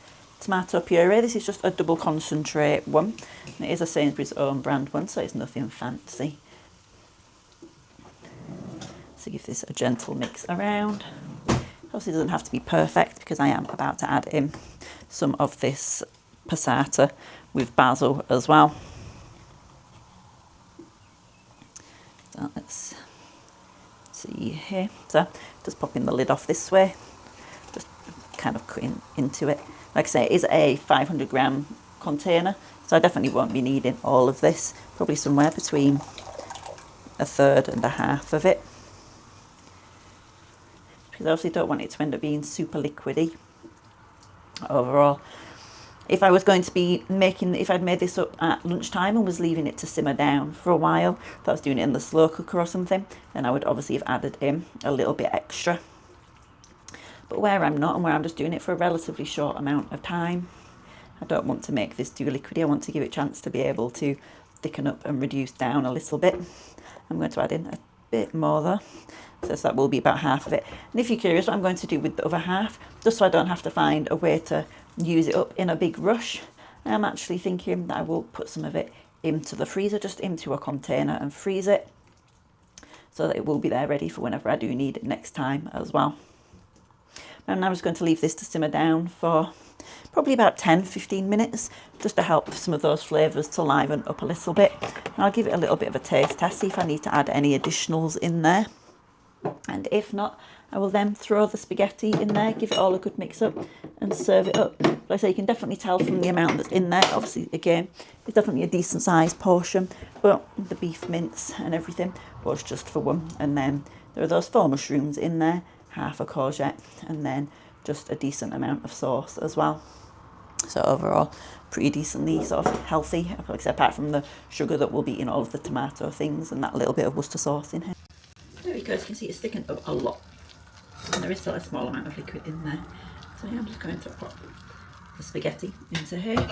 tomato puree. This is just a double concentrate one. It is a Sainsbury's own brand one, so it's nothing fancy. So give this a gentle mix around. Obviously it doesn't have to be perfect, because I am about to add in some of this passata with basil as well. So let's see here. So just popping the lid off this way, just kind of cutting into it. Like I say, it is a 500 gram container, so I definitely won't be needing all of this, probably somewhere between a third and a half of it, because I obviously don't want it to end up being super liquidy overall. If I was going to be if I'd made this up at lunchtime and was leaving it to simmer down for a while, if I was doing it in the slow cooker or something, then I would obviously have added in a little bit extra. But where I'm not, and where I'm just doing it for a relatively short amount of time, I don't want to make this too liquidy. I want to give it a chance to be able to thicken up and reduce down a little bit. I'm going to add in a bit more though, so that will be about half of it. And if you're curious what I'm going to do with the other half, just so I don't have to find a way to use it up in a big rush, I'm actually thinking that I will put some of it into the freezer, just into a container, and freeze it so that it will be there ready for whenever I do need it next time as well. And I'm just going to leave this to simmer down for probably about 10-15 minutes, just to help some of those flavours to liven up a little bit. And I'll give it a little bit of a taste test, see if I need to add any additionals in there. And if not, I will then throw the spaghetti in there, give it all a good mix up and serve it up. Like I say, you can definitely tell from the amount that's in there. Obviously, again, it's definitely a decent sized portion, but the beef mince and everything was just for one. And then there are those 4 mushrooms in there, half a courgette, and then just a decent amount of sauce as well. So overall, pretty decently sort of healthy, like I said, apart from the sugar that will be in all of the tomato things and that little bit of Worcester sauce in here. There we go, as you can see it's thickened up a lot. And there is still a small amount of liquid in there. So yeah, I'm just going to pop the spaghetti into here.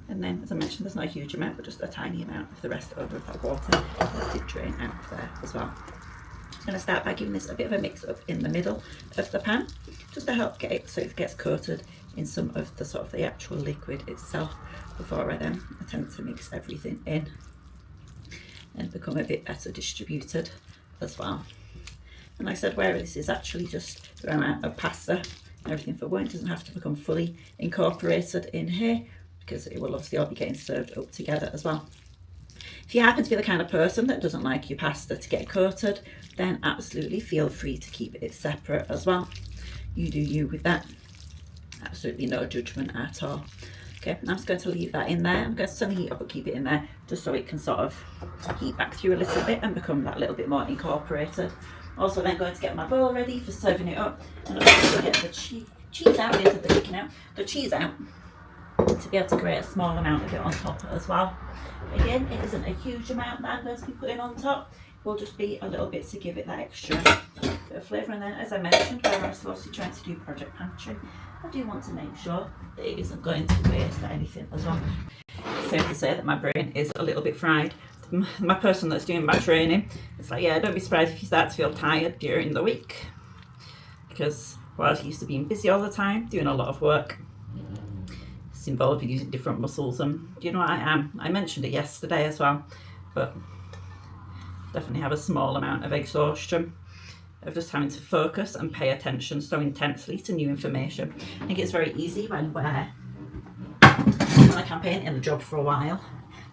And then, as I mentioned, there's not a huge amount, but just a tiny amount of the rest over of that water that did drain out there as well. I'm going to start by giving this a bit of a mix up in the middle of the pan, just to help get it so it gets coated in some of the sort of the actual liquid itself before I then attempt to mix everything in and become a bit better distributed as well. And like I said, where this is actually just the amount of pasta and everything for one, it doesn't have to become fully incorporated in here, because it will obviously all be getting served up together as well. If you happen to be the kind of person that doesn't like your pasta to get coated, then absolutely feel free to keep it separate as well. You do you with that. Absolutely no judgment at all. Okay, I'm just going to leave that in there. I'm going to turn the heat up and keep it in there just so it can sort of heat back through a little bit and become that little bit more incorporated. Also then going to get my bowl ready for serving it up, and also get the cheese out, the cheese out to be able to create a small amount of it on top as well. Again, it isn't a huge amount that I'm going to be putting on top. It will just be a little bit to give it that extra bit of flavour. And then, as I mentioned, where I'm still trying to do Project Pantry, I do want to make sure that it isn't going to waste anything as well. It's safe to say that my brain is a little bit fried. My person that's doing my training, it's like, yeah, don't be surprised if you start to feel tired during the week, because whilst used to being busy all the time, doing a lot of work, it's involved in using different muscles, and you know what I am. I mentioned it yesterday as well, but definitely have a small amount of exhaustion of just having to focus and pay attention so intensely to new information. I think it's very easy when we're on a campaign in the job for a while,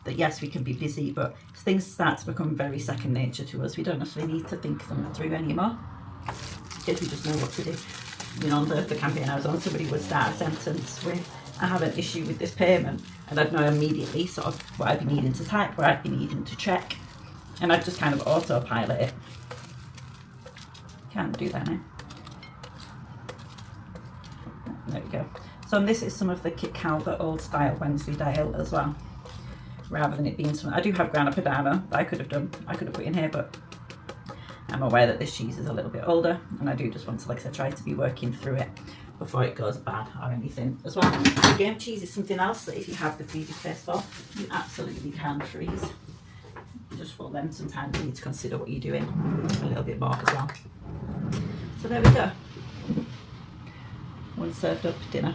that yes, we can be busy, but things start to become very second nature to us. We don't necessarily need to think them through anymore, because we just know what to do. You know, on the campaign I was on, somebody would start a sentence with, I have an issue with this payment, and I'd know immediately sort of what I'd be needing to type, what I'd be needing to check, and I'd just kind of autopilot it. Can't do that now. There we go. So this is some of the Kit Calvert Old Style Wensleydale as well, rather than it being some. I do have Grana Padano that I could have put in here, but I'm aware that this cheese is a little bit older, and I do just want to, like I said, try to be working through it before it goes bad or anything as well. Again, cheese is something else that if you have the freezer space for, you absolutely can freeze. Just for them, sometimes you need to consider what you're doing a little bit more as well. So there we go. One served up dinner.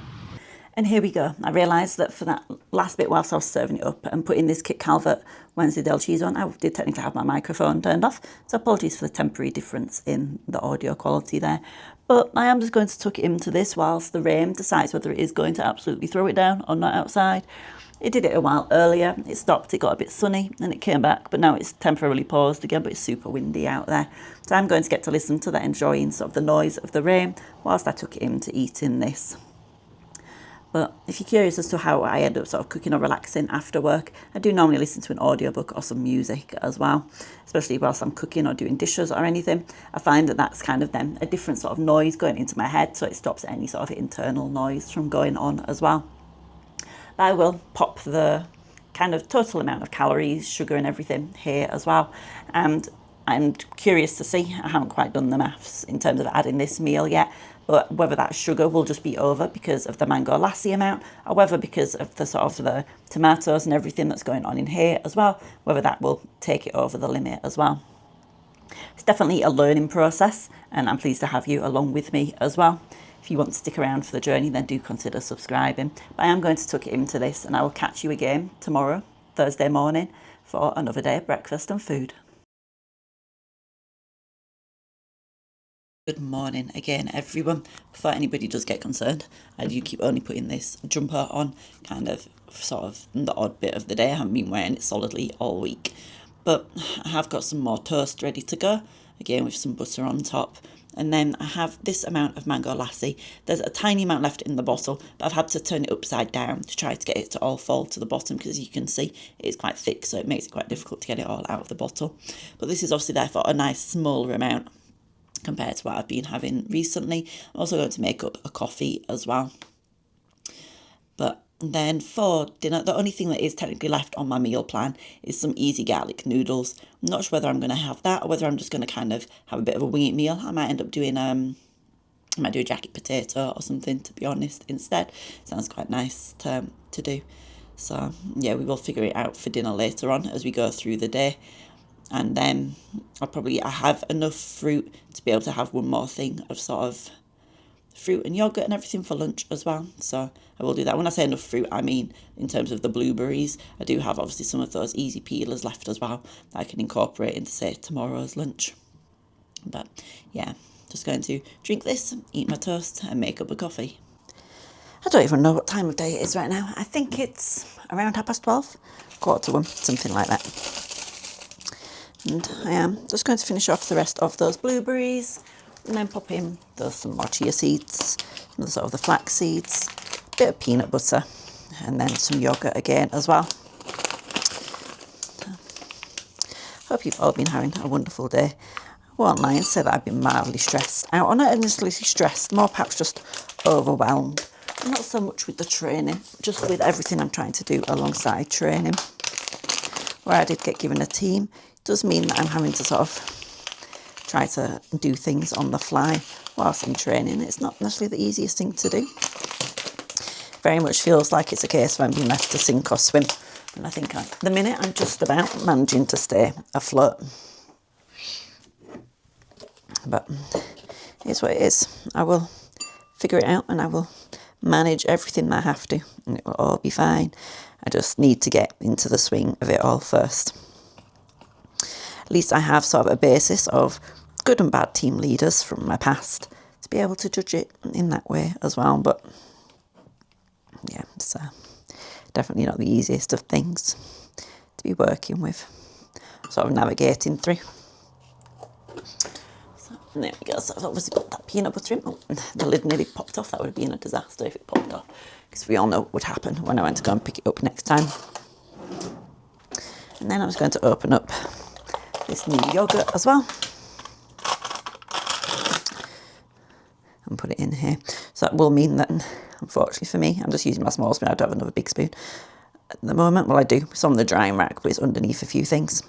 And here we go. I realised that for that last bit whilst I was serving it up and putting this Kit Calvert Wensleydale cheese on, I did technically have my microphone turned off, so apologies for the temporary difference in the audio quality there. But I am just going to tuck it into this whilst the rain decides whether it is going to absolutely throw it down or not outside. It did it a while earlier, it stopped, it got a bit sunny and it came back, but now it's temporarily paused again, but it's super windy out there. So I'm going to get to listen to that, enjoying sort of the noise of the rain whilst I tuck it into eating this. But if you're curious as to how I end up sort of cooking or relaxing after work, I do normally listen to an audiobook or some music as well, especially whilst I'm cooking or doing dishes or anything. I find that that's kind of then a different sort of noise going into my head, so it stops any sort of internal noise from going on as well. But I will pop the kind of total amount of calories, sugar and everything here as well. And I'm curious to see, I haven't quite done the maths in terms of adding this meal yet, but whether that sugar will just be over because of the mango lassi amount, or whether because of the sort of the tomatoes and everything that's going on in here as well, whether that will take it over the limit as well. It's definitely a learning process, and I'm pleased to have you along with me as well. If you want to stick around for the journey, then do consider subscribing. But I am going to tuck it into this, and I will catch you again tomorrow, Thursday morning, for another day of breakfast and food. Good morning again, everyone. Before anybody does get concerned, I do keep only putting this jumper on kind of sort of the odd bit of the day. I haven't been wearing it solidly all week, but I have got some more toast ready to go, again with some butter on top. And then I have this amount of mango lassi. There's a tiny amount left in the bottle, but I've had to turn it upside down to try to get it to all fall to the bottom, because as you can see, it's quite thick, so it makes it quite difficult to get it all out of the bottle. But this is obviously therefore a nice smaller amount compared to what I've been having recently. I'm also going to make up a coffee as well. But then for dinner, the only thing that is technically left on my meal plan is some easy garlic noodles. I'm not sure whether I'm going to have that or whether I'm just going to kind of have a bit of a wing it meal. I might end up doing I might do a jacket potato or something, to be honest, instead. Sounds quite nice to do. So yeah, we will figure it out for dinner later on as we go through the day. And then I have enough fruit to be able to have one more thing of sort of fruit and yogurt and everything for lunch as well. So I will do that. When I say enough fruit, I mean in terms of the blueberries. I do have obviously some of those easy peelers left as well that I can incorporate into, say, tomorrow's lunch. But yeah, just going to drink this, eat my toast and make up a coffee. I don't even know what time of day it is right now. I think it's around 12:30, 1:45, something like that. And I am just going to finish off the rest of those blueberries and then pop in some more chia seeds, some sort of the flax seeds, a bit of peanut butter and then some yogurt again as well. Hope you've all been having a wonderful day. I won't lie and say that I've been mildly stressed out. I'm not initially stressed, more perhaps just overwhelmed. Not so much with the training, just with everything I'm trying to do alongside training. Where I did get given a team, does mean that I'm having to sort of try to do things on the fly whilst I'm training. It's not necessarily the easiest thing to do. Very much feels like it's a case of I'm being left to sink or swim. And I think at the minute I'm just about managing to stay afloat. But it's what it is. I will figure it out and I will manage everything that I have to, and it will all be fine. I just need to get into the swing of it all first. At least I have sort of a basis of good and bad team leaders from my past to be able to judge it in that way as well. But yeah, it's definitely not the easiest of things to be working with, sort of navigating through. So there we go. So I've obviously put that peanut butter in. Oh, the lid nearly popped off. That would have been a disaster if it popped off, because we all know what would happen when I went to go and pick it up next time. And then I was going to open up this new yogurt as well and put it in here. So that will mean that, unfortunately for me, I'm just using my small spoon. I don't have another big spoon at the moment. Well, I do. It's on the drying rack, but it's underneath a few things.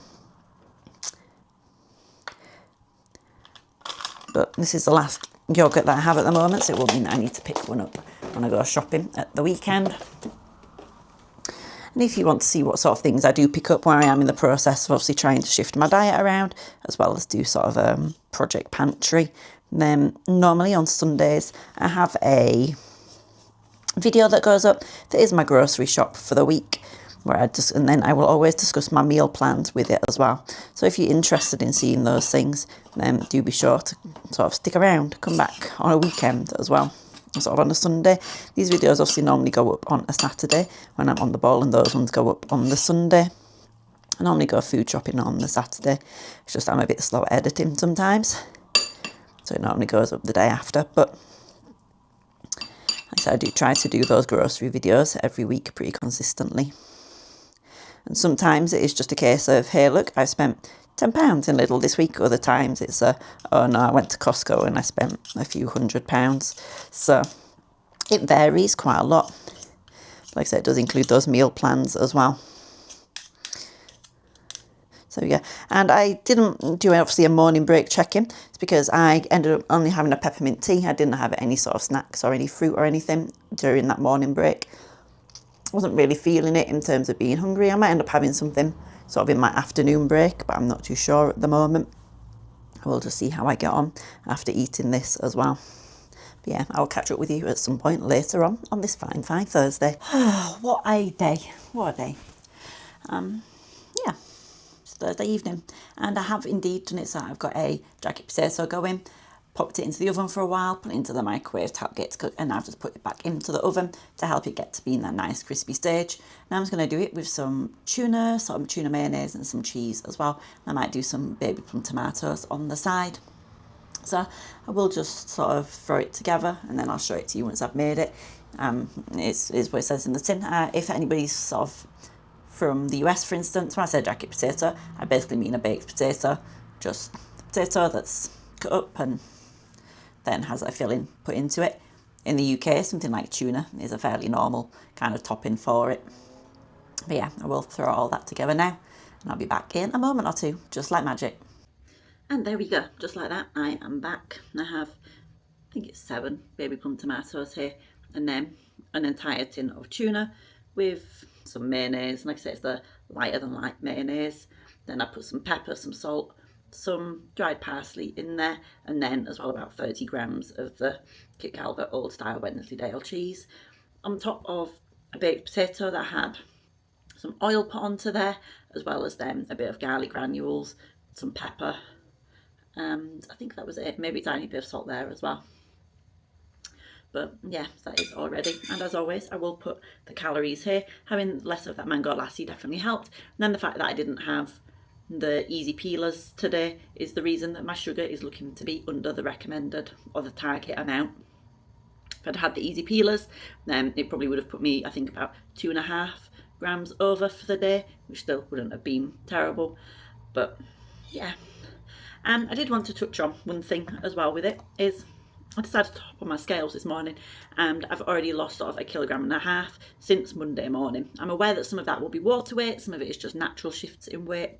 But this is the last yogurt that I have at the moment, so it will mean that I need to pick one up when I go shopping at the weekend. And if you want to see what sort of things I do pick up where I am in the process of obviously trying to shift my diet around, as well as do sort of project pantry, then normally on Sundays I have a video that goes up that is my grocery shop for the week, where and then I will always discuss my meal plans with it as well. So if you're interested in seeing those things, then do be sure to sort of stick around, come back on a weekend as well. Sort of on a Sunday. These videos obviously normally go up on a Saturday when I'm on the ball, and those ones go up on the Sunday. I normally go food shopping on the Saturday. It's just I'm a bit slow at editing sometimes, so it normally goes up the day after. But So I do try to do those grocery videos every week pretty consistently. And sometimes it is just a case of, hey, look, I spent £10 in Lidl this week. Other times it's oh no, I went to Costco and I spent a few £100s. So it varies quite a lot. Like I said, it does include those meal plans as well. So yeah, and I didn't do obviously a morning break check-in. It's because I ended up only having a peppermint tea. I didn't have any sort of snacks or any fruit or anything during that morning break. Wasn't really feeling it in terms of being hungry. I might end up having something sort of in my afternoon break, but I'm not too sure at the moment. We'll just see how I get on after eating this as well. But yeah, I'll catch up with you at some point later on this fine Thursday. What a day. What a day. Yeah, it's Thursday evening. And I have indeed done it. So I've got a jacket potato going, popped it into the oven for a while, put it into the microwave to help get it to cook, and now I've just put it back into the oven to help it get to be in that nice crispy stage. Now I'm just going to do it with some tuna, some tuna mayonnaise and some cheese as well. I might do some baby plum tomatoes on the side. So I will just sort of throw it together and then I'll show it to you once I've made it. It's what it says in the tin. If anybody's sort of from the US, for instance, when I say jacket potato, I basically mean a baked potato, just a potato that's cut up and then has a filling put into it. In the UK, something like tuna is a fairly normal kind of topping for it. But yeah, I will throw all that together now and I'll be back in a moment or two, just like magic. And there we go, just like that, I am back. I have, I think it's 7 baby plum tomatoes here, and then an entire tin of tuna with some mayonnaise. Like I said, it's the lighter than light mayonnaise. Then I put some pepper, some salt, some dried parsley in there, and then as well about 30 grams of the Kit Calvert old style Wensleydale cheese. On top of a baked potato that I had some oil put onto there, as well as then a bit of garlic granules, some pepper, and I think that was it. Maybe a tiny bit of salt there as well. But yeah, that is all ready. And as always, I will put the calories here. Having less of that mango lassi definitely helped. And then the fact that I didn't have the easy peelers today is the reason that my sugar is looking to be under the recommended or the target amount. If I'd had the easy peelers, then it probably would have put me, I think, about 2.5 grams over for the day, which still wouldn't have been terrible. But yeah. I did want to touch on one thing as well with it, is I decided to hop on my scales this morning and I've already lost sort of 1.5 kilograms since Monday morning. I'm aware that some of that will be water weight, some of it is just natural shifts in weight,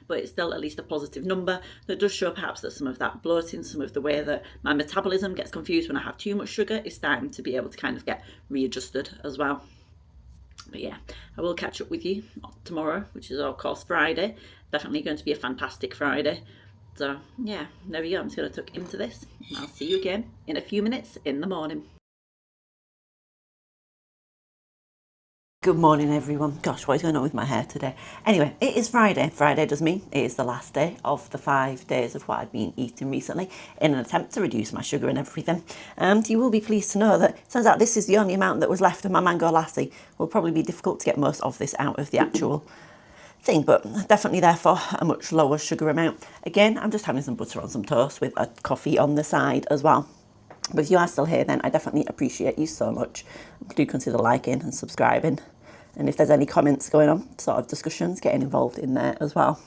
but it's still at least a positive number that does show perhaps that some of that bloating, some of the way that my metabolism gets confused when I have too much sugar is starting to be able to kind of get readjusted as well. But yeah, I will catch up with you tomorrow, which is of course Friday. Definitely going to be a fantastic Friday. So yeah, there we go. I'm just going to tuck into this. And I'll see you again in a few minutes in the morning. Good morning, everyone. Gosh, what is going on with my hair today? Anyway, it is Friday. Friday does mean it is the last day of the 5 days of what I've been eating recently in an attempt to reduce my sugar and everything. And you will be pleased to know that it turns out this is the only amount that was left of my mango lassi. It will probably be difficult to get most of this out of the actual thing, but definitely therefore a much lower sugar amount. Again, I'm just having some butter on some toast with a coffee on the side as well. But if you are still here, then I definitely appreciate you so much. Do consider liking and subscribing. And if there's any comments going on, sort of discussions, getting involved in there as well.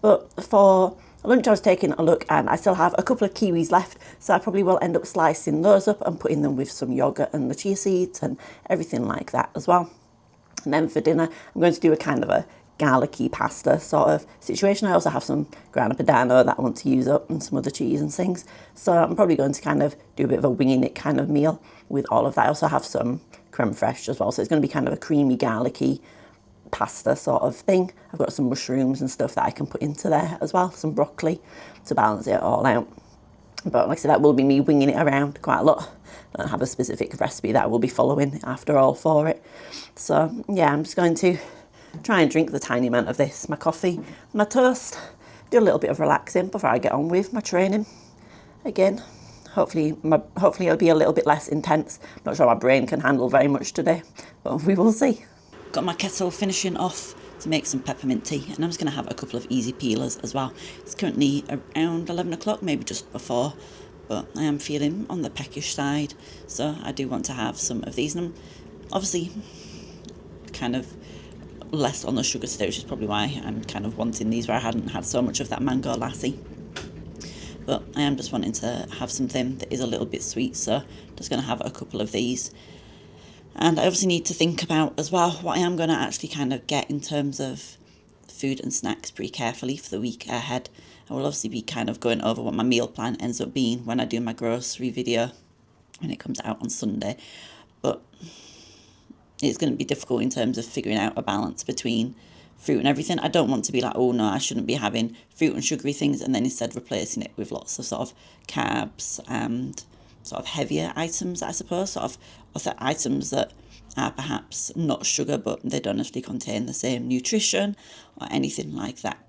But for lunch, I was taking a look and I still have a couple of kiwis left. So I probably will end up slicing those up and putting them with some yogurt and the chia seeds and everything like that as well. And then for dinner, I'm going to do a kind of a garlicky pasta sort of situation. I also have some grana padano that I want to use up and some other cheese and things. So I'm probably going to kind of do a bit of a winging it kind of meal with all of that. I also have some creme fraiche as well. So it's going to be kind of a creamy garlicky pasta sort of thing. I've got some mushrooms and stuff that I can put into there as well. Some broccoli to balance it all out. But like I said, that will be me winging it around quite a lot. I don't have a specific recipe that I will be following after all for it. So yeah, I'm just going to try and drink the tiny amount of this, my coffee, my toast, do a little bit of relaxing before I get on with my training. Again, hopefully it'll be a little bit less intense. I'm not sure my brain can handle very much today, but we will see. Got my kettle finishing off to make some peppermint tea, and I'm just going to have a couple of easy peelers as well. It's currently around 11 o'clock, maybe just before, but I am feeling on the peckish side, so I do want to have some of these. And I'm obviously kind of less on the sugar today, which is probably why I'm kind of wanting these, where I hadn't had so much of that mango lassi. But I am just wanting to have something that is a little bit sweet, so just going to have a couple of these. And I obviously need to think about as well what I am going to actually kind of get in terms of food and snacks pretty carefully for the week ahead. I will obviously be kind of going over what my meal plan ends up being when I do my grocery video when it comes out on Sunday. But it's going to be difficult in terms of figuring out a balance between fruit and everything. I don't want to be like, oh no, I shouldn't be having fruit and sugary things, and then instead replacing it with lots of sort of carbs and sort of heavier items, I suppose, sort of other items that are perhaps not sugar, but they don't actually contain the same nutrition or anything like that.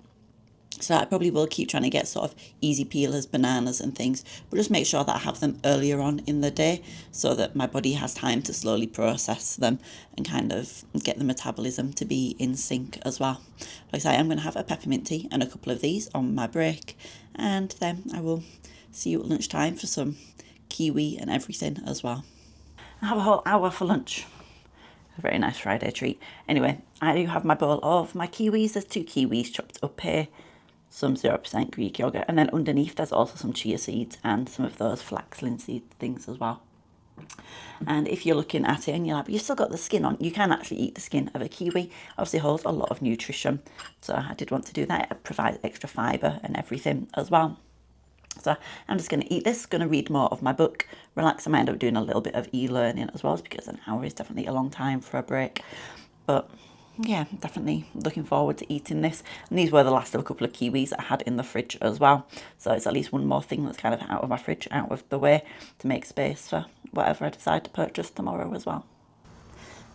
So I probably will keep trying to get sort of easy peelers, bananas and things, but just make sure that I have them earlier on in the day so that my body has time to slowly process them and kind of get the metabolism to be in sync as well. Like I say, I'm going to have a peppermint tea and a couple of these on my break, and then I will see you at lunchtime for some kiwi and everything as well. I have a whole hour for lunch. A very nice Friday treat. Anyway, I do have my bowl of my kiwis. There's 2 kiwis chopped up here, some 0% Greek yogurt, and then underneath there's also some chia seeds and some of those flax linseed things as well. And if you're looking at it and you're like, but you've still got the skin on, you can actually eat the skin of a kiwi. Obviously holds a lot of nutrition, so I did want to do that. It provides extra fibre and everything as well. So I'm just going to eat this, going to read more of my book, relax. I might end up doing a little bit of e-learning as well, because an hour is definitely a long time for a break. But yeah, definitely looking forward to eating this. And these were the last of a couple of kiwis I had in the fridge as well. So it's at least one more thing that's kind of out of my fridge, out of the way, to make space for whatever I decide to purchase tomorrow as well.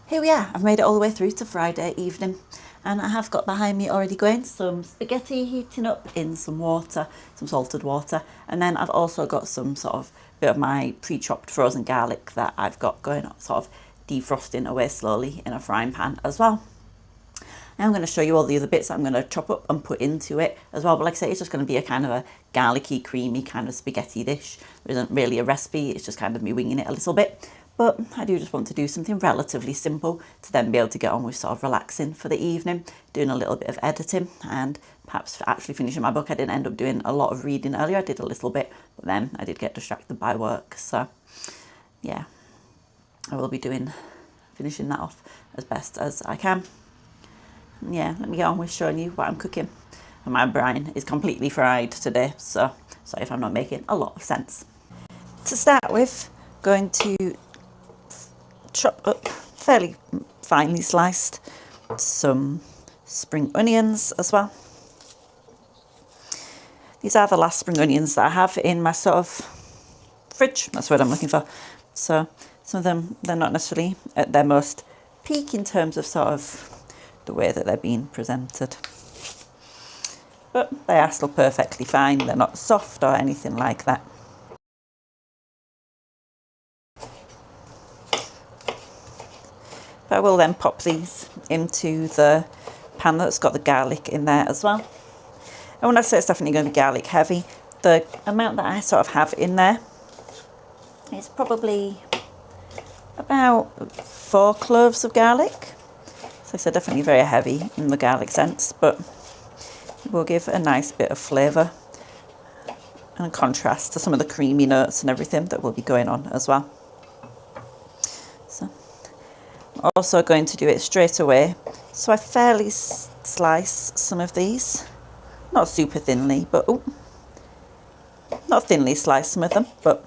Here we are, I've made it all the way through to Friday evening, and I have got behind me already going some spaghetti heating up in some water, some salted water, and then I've also got some sort of bit of my pre-chopped frozen garlic that I've got going on, sort of defrosting away slowly in a frying pan as well. Now I'm going to show you all the other bits that I'm going to chop up and put into it as well. But like I say, it's just going to be a kind of a garlicky, creamy kind of spaghetti dish. There isn't really a recipe, it's just kind of me winging it a little bit. But I do just want to do something relatively simple to then be able to get on with sort of relaxing for the evening, doing a little bit of editing, and perhaps for actually finishing my book. I didn't end up doing a lot of reading earlier. I did a little bit, but then I did get distracted by work. So yeah, I will be finishing that off as best as I can. Yeah, let me get on with showing you what I'm cooking. And my brine is completely fried today, so sorry if I'm not making a lot of sense. To start with, going to chop up fairly finely sliced some spring onions as well. These are the last spring onions that I have in my sort of fridge. That's what I'm looking for. So some of them, they're not necessarily at their most peak in terms of sort of the way that they're being presented, but they are still perfectly fine. They're not soft or anything like that. But I will then pop these into the pan that's got the garlic in there as well. And when I say it's definitely going to be garlic heavy, the amount that I sort of have in there is probably about 4 cloves of garlic. So I said definitely very heavy in the garlic sense, but it will give a nice bit of flavour and contrast to some of the creamy notes and everything that will be going on as well. So I'm also going to do it straight away. So I fairly slice some of these, not super thinly, but not thinly slice some of them, but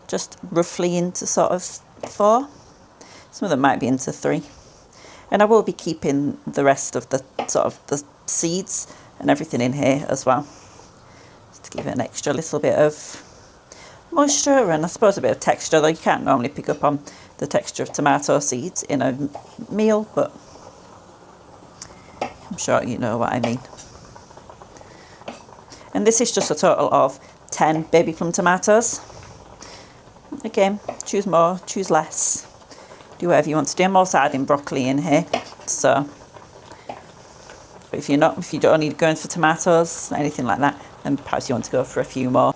just roughly into sort of 4. Some of them might be into 3. And I will be keeping the rest of the sort of the seeds and everything in here as well, just to give it an extra little bit of moisture and I suppose a bit of texture, though you can't normally pick up on the texture of tomato seeds in a meal, but I'm sure you know what I mean. And this is just a total of 10 baby plum tomatoes. Again, choose more, choose less, do whatever you want to do. I'm also adding broccoli in here, so but if you don't need going for tomatoes, anything like that, then perhaps you want to go for a few more.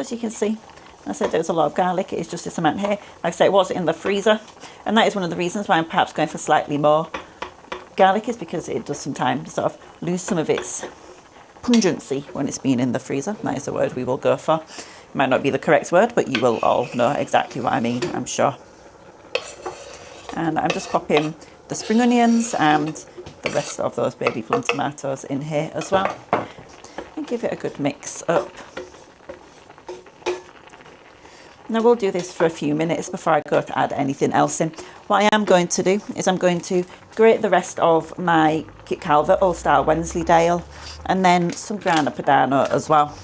So as you can see, I said there's a lot of garlic. It's just this amount here. Like I say, it was in the freezer, and that is one of the reasons why I'm perhaps going for slightly more garlic, is because it does sometimes sort of lose some of its pungency when it's been in the freezer. That is the word we will go for. It might not be the correct word, but you will all know exactly what I mean, I'm sure. And I'm just popping the spring onions and the rest of those baby plum tomatoes in here as well, and give it a good mix up. Now we'll do this for a few minutes before I go to add anything else in. What I am going to do is I'm going to grate the rest of my Kit Calvert All Star Wensleydale and then some grana padano as well,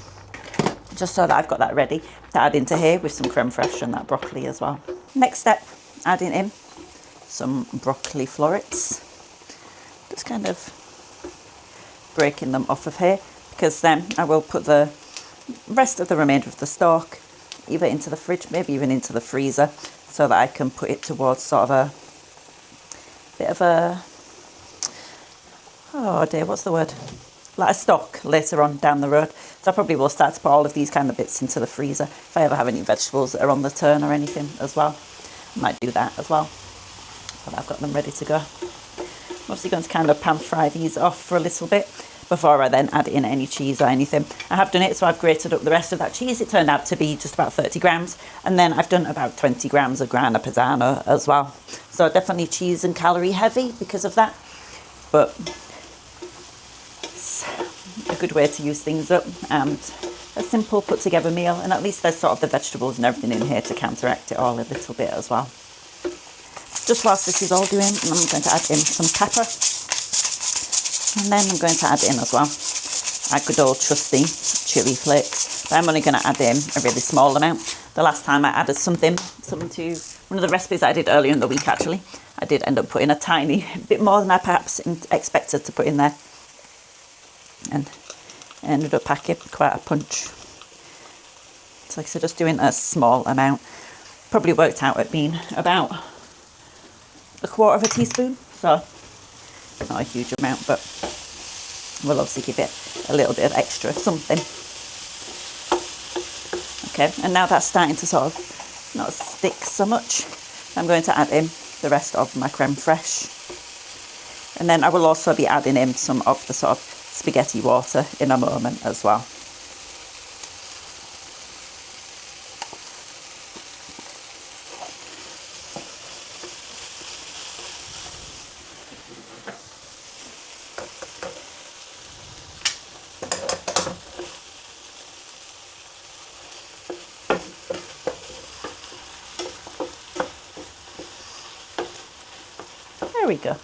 just so that I've got that ready to add into here with some creme fraiche and that broccoli as well. Next step, adding in some broccoli florets, just kind of breaking them off of here, because then I will put the rest of the remainder of the stalk either into the fridge, maybe even into the freezer, so that I can put it towards sort of a bit of a, oh dear, what's the word? Like a stock later on down the road. So I probably will start to put all of these kind of bits into the freezer if I ever have any vegetables that are on the turn or anything as well. I might do that as well, but I've got them ready to go. I'm obviously going to kind of pan fry these off for a little bit before I then add in any cheese or anything. I have done it, so I've grated up the rest of that cheese. It turned out to be just about 30 grams. And then I've done about 20 grams of grana padano as well. So definitely cheese and calorie heavy because of that. But it's a good way to use things up, and a simple put together meal. And at least there's sort of the vegetables and everything in here to counteract it all a little bit as well. Just whilst this is all doing, I'm going to add in some pepper. And then I'm going to add in as well our good old trusty chilli flakes. But I'm only going to add in a really small amount. The last time I added something to one of the recipes I did earlier in the week, actually, I did end up putting a tiny bit more than I perhaps expected to put in there. And I ended up packing quite a punch. So like I said, just doing a small amount. Probably worked out at being about a quarter of a teaspoon. So not a huge amount, but we'll obviously give it a little bit of extra something. Okay, and now that's starting to sort of not stick so much, I'm going to add in the rest of my creme fraiche. And then I will also be adding in some of the sort of spaghetti water in a moment as well. There we go.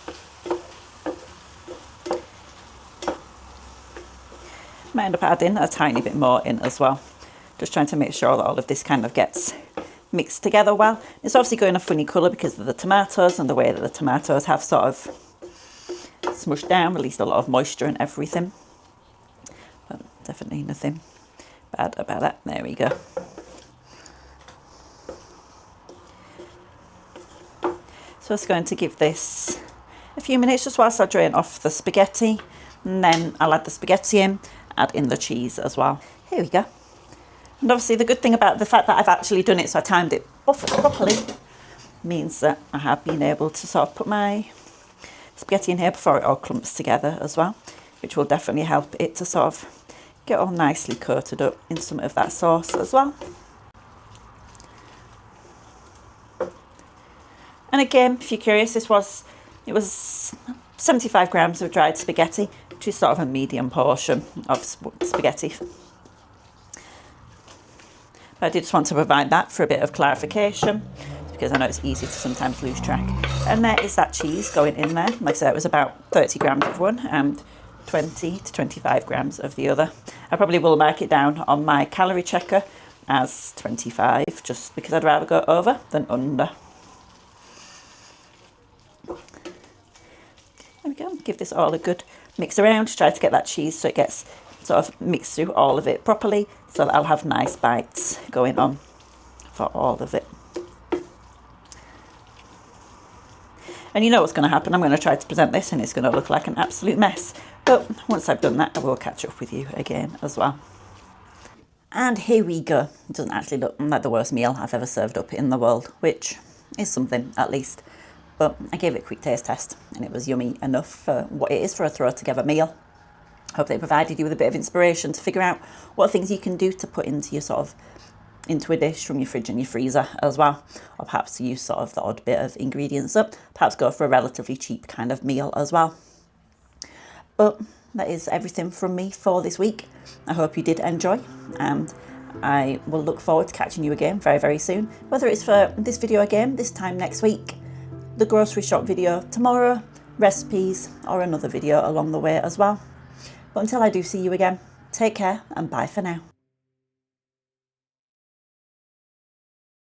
Might end up adding a tiny bit more in as well. Just trying to make sure that all of this kind of gets mixed together well. It's obviously going a funny colour because of the tomatoes and the way that the tomatoes have sort of smushed down, released a lot of moisture and everything. But definitely nothing bad about that. There we go. So it's going to give this a few minutes just whilst I drain off the spaghetti, and then I'll add the spaghetti in, add in the cheese as well. Here we go. And obviously the good thing about the fact that I've actually done it, so I timed it properly, means that I have been able to sort of put my spaghetti in here before it all clumps together as well, which will definitely help it to sort of get all nicely coated up in some of that sauce as well. And again, if you're curious, it was 75 grams of dried spaghetti, which is sort of a medium portion of spaghetti. But I did just want to provide that for a bit of clarification, because I know it's easy to sometimes lose track. And there is that cheese going in there. Like I said, it was about 30 grams of one and 20 to 25 grams of the other. I probably will mark it down on my calorie checker as 25, just because I'd rather go over than under. There we go. Give this all a good mix around. Try to get that cheese so it gets sort of mixed through all of it properly, so that I'll have nice bites going on for all of it. And you know what's going to happen. I'm going to try to present this and it's going to look like an absolute mess. But once I've done that, I will catch up with you again as well. And here we go. It doesn't actually look like the worst meal I've ever served up in the world, which is something at least. But I gave it a quick taste test and it was yummy enough for what it is for a throw together meal. Hope they provided you with a bit of inspiration to figure out what things you can do to put into your into a dish from your fridge and your freezer as well, or perhaps to use the odd bit of ingredients up, perhaps go for a relatively cheap kind of meal as well. But that is everything from me for this week. I hope you did enjoy, and I will look forward to catching you again very, very soon, whether it's for this video again this time next week, the grocery shop video tomorrow, recipes, or another video along the way as well. But until I do see you again, take care and bye for now.